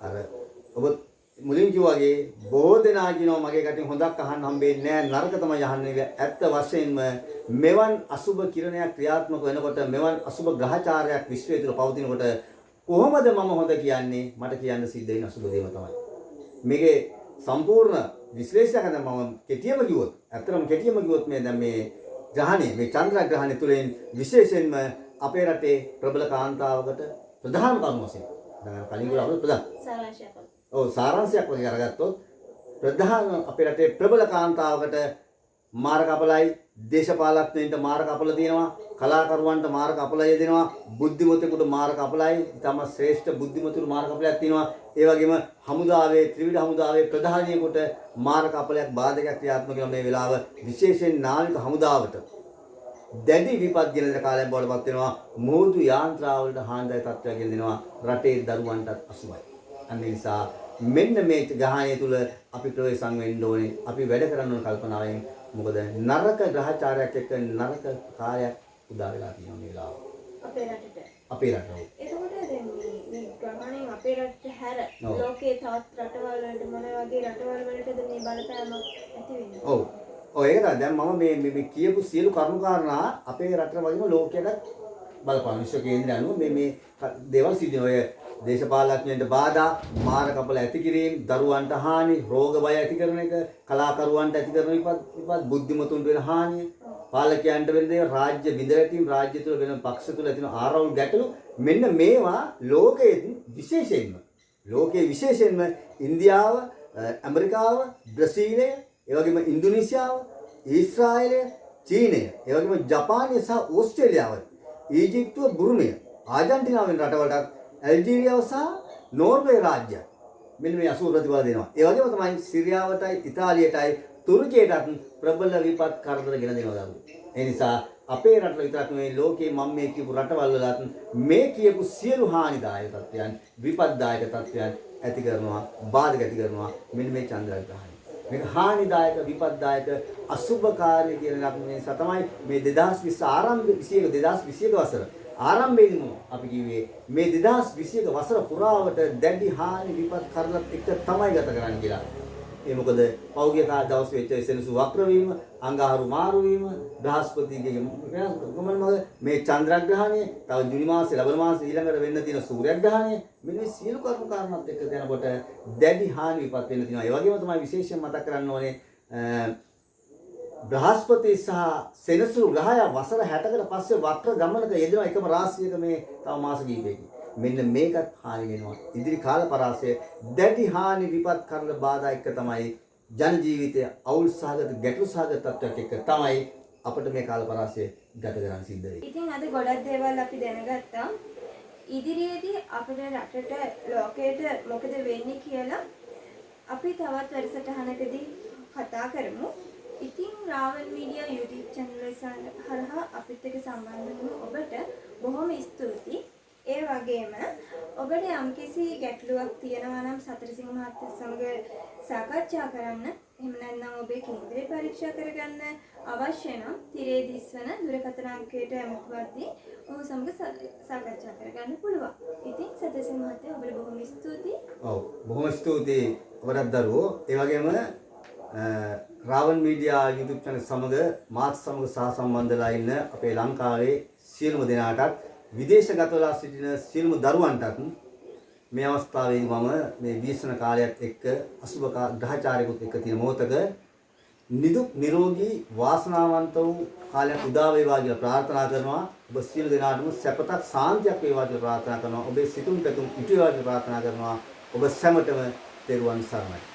අර ඔබ මුලින් කිව්වා වගේ බොහෝ දෙනා කියනවා මගේ කටින් හොඳක් අහන්න හම්බෙන්නේ නැහැ නරක තමයි අහන්නේ. ඇත්ත වශයෙන්ම මෙවන් අසුබ කිරණයක් ක්‍රියාත්මක වෙනකොට මෙවන් අසුබ ග්‍රහචාරයක් විශ්වය තුළ පවතිනකොට කොහොමද මම හොඳ කියන්නේ? මට කියන්න සිද්ධ වෙන අසුබ දේම තමයි. මේකේ සම්පූර්ණ විශ්ලේෂණයක් දැන් මම කෙටියම කිව්වොත් ඇත්තටම කෙටියම කිව්වොත් මේ දැන් මේ ග්‍රහණය මේ චන්ද්‍රග්‍රහණය තුළින් විශේෂයෙන්ම අපේ රටේ ප්‍රබල කාන්තාවකට ප්‍රධාන කරුණු වශයෙන් දැන් කලින් ගුණ අපේ ප්‍රධාන සාරාංශයක්. ඔව් සාරාංශයක් වගේ අරගත්තොත් ප්‍රධාන අපේ රටේ ප්‍රබල කාන්තාවකට මාරක අපලයි දේශපාලඥයින්ට මාරක අපල තියෙනවා කලාකරුවන්ට මාරක අපලය දෙනවා බුද්ධිමතුෙකුට මාරක අපලයි තම ශ්‍රේෂ්ඨ බුද්ධිමතුට මාරක අපලයක් තියෙනවා ඒ වගේම හමුදාවේ ත්‍රිවිධ හමුදාවේ ප්‍රධානියෙකුට මාරක අපලයක් බාධකයක් ක්‍රියාත්මක කරන මේ වෙලාව විශේෂයෙන් නාවික හමුදාවට දැඩි විපත් ගෙන දෙන කාලයක් බවට පත් වෙනවා මෝදු යාන්ත්‍රාවලට හානිදායක තත්ත්වයක් ගෙන දෙනවා රටේ දරුවන්ටත් අසුබයි අන්න ඒ නිසා මෙන්න මේ ග්‍රහණය තුල අපි ප්‍රවේශම් වෙන්න ඕනේ අපි වැඩ කරන්න ඕන කල්පනාවෙන් මොකද නරක ග්‍රහචාරයක් එක්ක නරක කාලයක් උදා වෙලා තියෙනවා මේ වෙලාව. අපේ රටට. අපේ රටවල. එතකොට දැන් මේ ග්‍රහණයෙන් අපේ රටට හැර ලෝකයේ තවත් රටවල් වලට මොන වගේ රටවල් වලටද මේ බලපෑමක් ඇති වෙන්නේ? ඔව්. ඔව් ඒක තමයි. දැන් මම මේ කියපු සියලු කරුණු කාරණා අපේ රටට වගේම ලෝකයට බලපාන විශ්ව කේන්ද්‍රය අනුව මේ දේවල් සිද්ධ වෙනවා. ඔය දේශපාලඥයන්ට බාධා, මාරක අපල ඇති කිරීම, දරුවන්ට හානි, රෝග බය ඇති කරන එක, කලාකරුවන්ට ඇති කරන විපත්, බුද්ධිමතුන්ට වෙන හානිය, පාලකයන්ට වෙන දේ, රාජ්‍ය බිඳවැටීම්, රාජ්‍ය තුල වෙන පක්ෂ තුල ඇතිවන ආරවුල් ගැටලු මෙන්න මේවා ලෝකයේ විශේෂයෙන්ම ඉන්දියාව, ඇමරිකාව, බ්‍රසීලය, ඒ වගේම ඉන්දුනීසියාව, ඊශ්‍රායලය, චීනය, ඒ වගේම ජපානය සහ ඕස්ට්‍රේලියාව, ඊජිප්තුව, බුරුමය, ආජන්ටිනාව වෙන රටවලට ඇල්ජීරියාව සහ නෝර්වේ රාජ්‍ය මෙන්න මේ අසුබ ප්‍රතිඵල දෙනවා. ඒ වගේම තමයි සිරියාවටයි ඉතාලියටයි තුර්කියටත් ප්‍රබල විපත් කරදර ගෙන දෙනවා දරුවෝ. ඒ නිසා අපේ රටවල විතරක් නෙවෙයි ලෝකයේ මම මේ කියපු රටවල් වලත් මේ කියපු සියලු හානිදායක තත්ත්වයන් විපත්දායක තත්ත්වයන් ඇති කරනවා බාධක ඇති කරනවා මෙන්න මේ චන්ද්‍රග්‍රහණය. මේක හානිදායක විපත්දායක අසුබකාරී කියන ලක්ෂණය තමයි මේ 2020 ආරම්භ 2021 වසර ආරම්භයේදීම අපි කිව්වේ මේ 2021 වසර පුරාවට දැඩි හානි විපත් කරදරත් එක්ක තමයි ගත කරන්න කියලා. ඒ මොකද පෞද්ගලික දවස් වෙච්ච සෙනසු වක්‍ර වීම, අඟහරු මාරු වීම, බ්‍රහස්පතිගේ ගමන මේ චන්ද්‍රග්‍රහණය, තව ජුනි මාසේ ලබන මාසේ ඊළඟට වෙන්න තියෙන සූර්යග්‍රහණය මෙන්න මේ සියලු කර්ම කාරණාත් එක්ක දෙනකොට දැඩි හානි විපත් වෙන්න තියෙනවා. ඒ වගේම තමයි විශේෂයෙන් මතක් කරන්න ඕනේ බ්‍රහස්පති සහ සෙනසුරු ග්‍රහය වසර 60කට පස්සේ වක්‍ර ගමනක යෙදෙන එකම රාශියක මේ තව මාස කිහිපයකින් මෙන්න මේකත් හානි වෙනවා. ඉදිරි කාල පරාසය දැඩි හානි විපත් කරන බාධා එක්ක තමයි ජන ජීවිතය අවුල් සහගත ගැටලු සහගත තත්ත්වයක් එක්ක තමයි අපිට මේ කාල පරාසය ගත කරන්න සිද්ධ වෙන්නේ. ඉතින් අද ගොඩක් දේවල් අපි දැනගත්තා. ඉදිරියේදී අපේ රටට ලෝකයට මොකද වෙන්නේ කියලා අපි තවත් වැඩසටහනකදී කතා කරමු. ඉතින් රාවල් මීඩියා YouTube channel එක හරහා අපිත් එක්ක සම්බන්ධ වුණු ඔබට බොහොම ස්තුතියි. ඒ වගේම ඔබට යම්කිසි ගැටලුවක් තියෙනවා නම් සතරසිංහ මහත්තයා සමග සාකච්ඡා කරන්න, එහෙම නැත්නම් ඔබේ කේන්දරය පරීක්ෂා කරගන්න අවශ්‍ය නම් තිරේ දිස්වන දුරකථන අංකයට ඇමතුම්දී ඔහු සමග සාකච්ඡා කරගන්න පුළුවන්. ඉතින් සතරසිංහ මහත්තයා ඔබට බොහොම ස්තුතියි. ඔව් බොහොම ස්තුතියි ඔබට දරුවෝ. ඒ වගේම රාවල් මීඩියා YouTube channel සමග මාත් සමග සහසම්බන්ධලා ඉන්න අපේ ලංකාවේ සියලුම දෙනාටත් විදේශගතවලා සිටින සියලුම දරුවන්ටත් මේ අවස්ථාවේදී මම මේ විශ්වන කාලයත් එක්ක අසුබ ග්‍රහචාරයකුත් එක්ක තියෙන මොහොතක නිදුක් නිරෝගී වාසනාවන්ත වූ කාලයක් උදා වේවා කියලා ප්‍රාර්ථනා කරනවා. ඔබ සියලු දෙනාටම සැපතක් සාන්තියක් වේවා කියලා ප්‍රාර්ථනා කරනවා. ඔබේ සිතුම් පැතුම් ඉටු වේවා කියලා ප්‍රාර්ථනා කරනවා. ඔබ සැමටම තෙරුවන් සරණයි.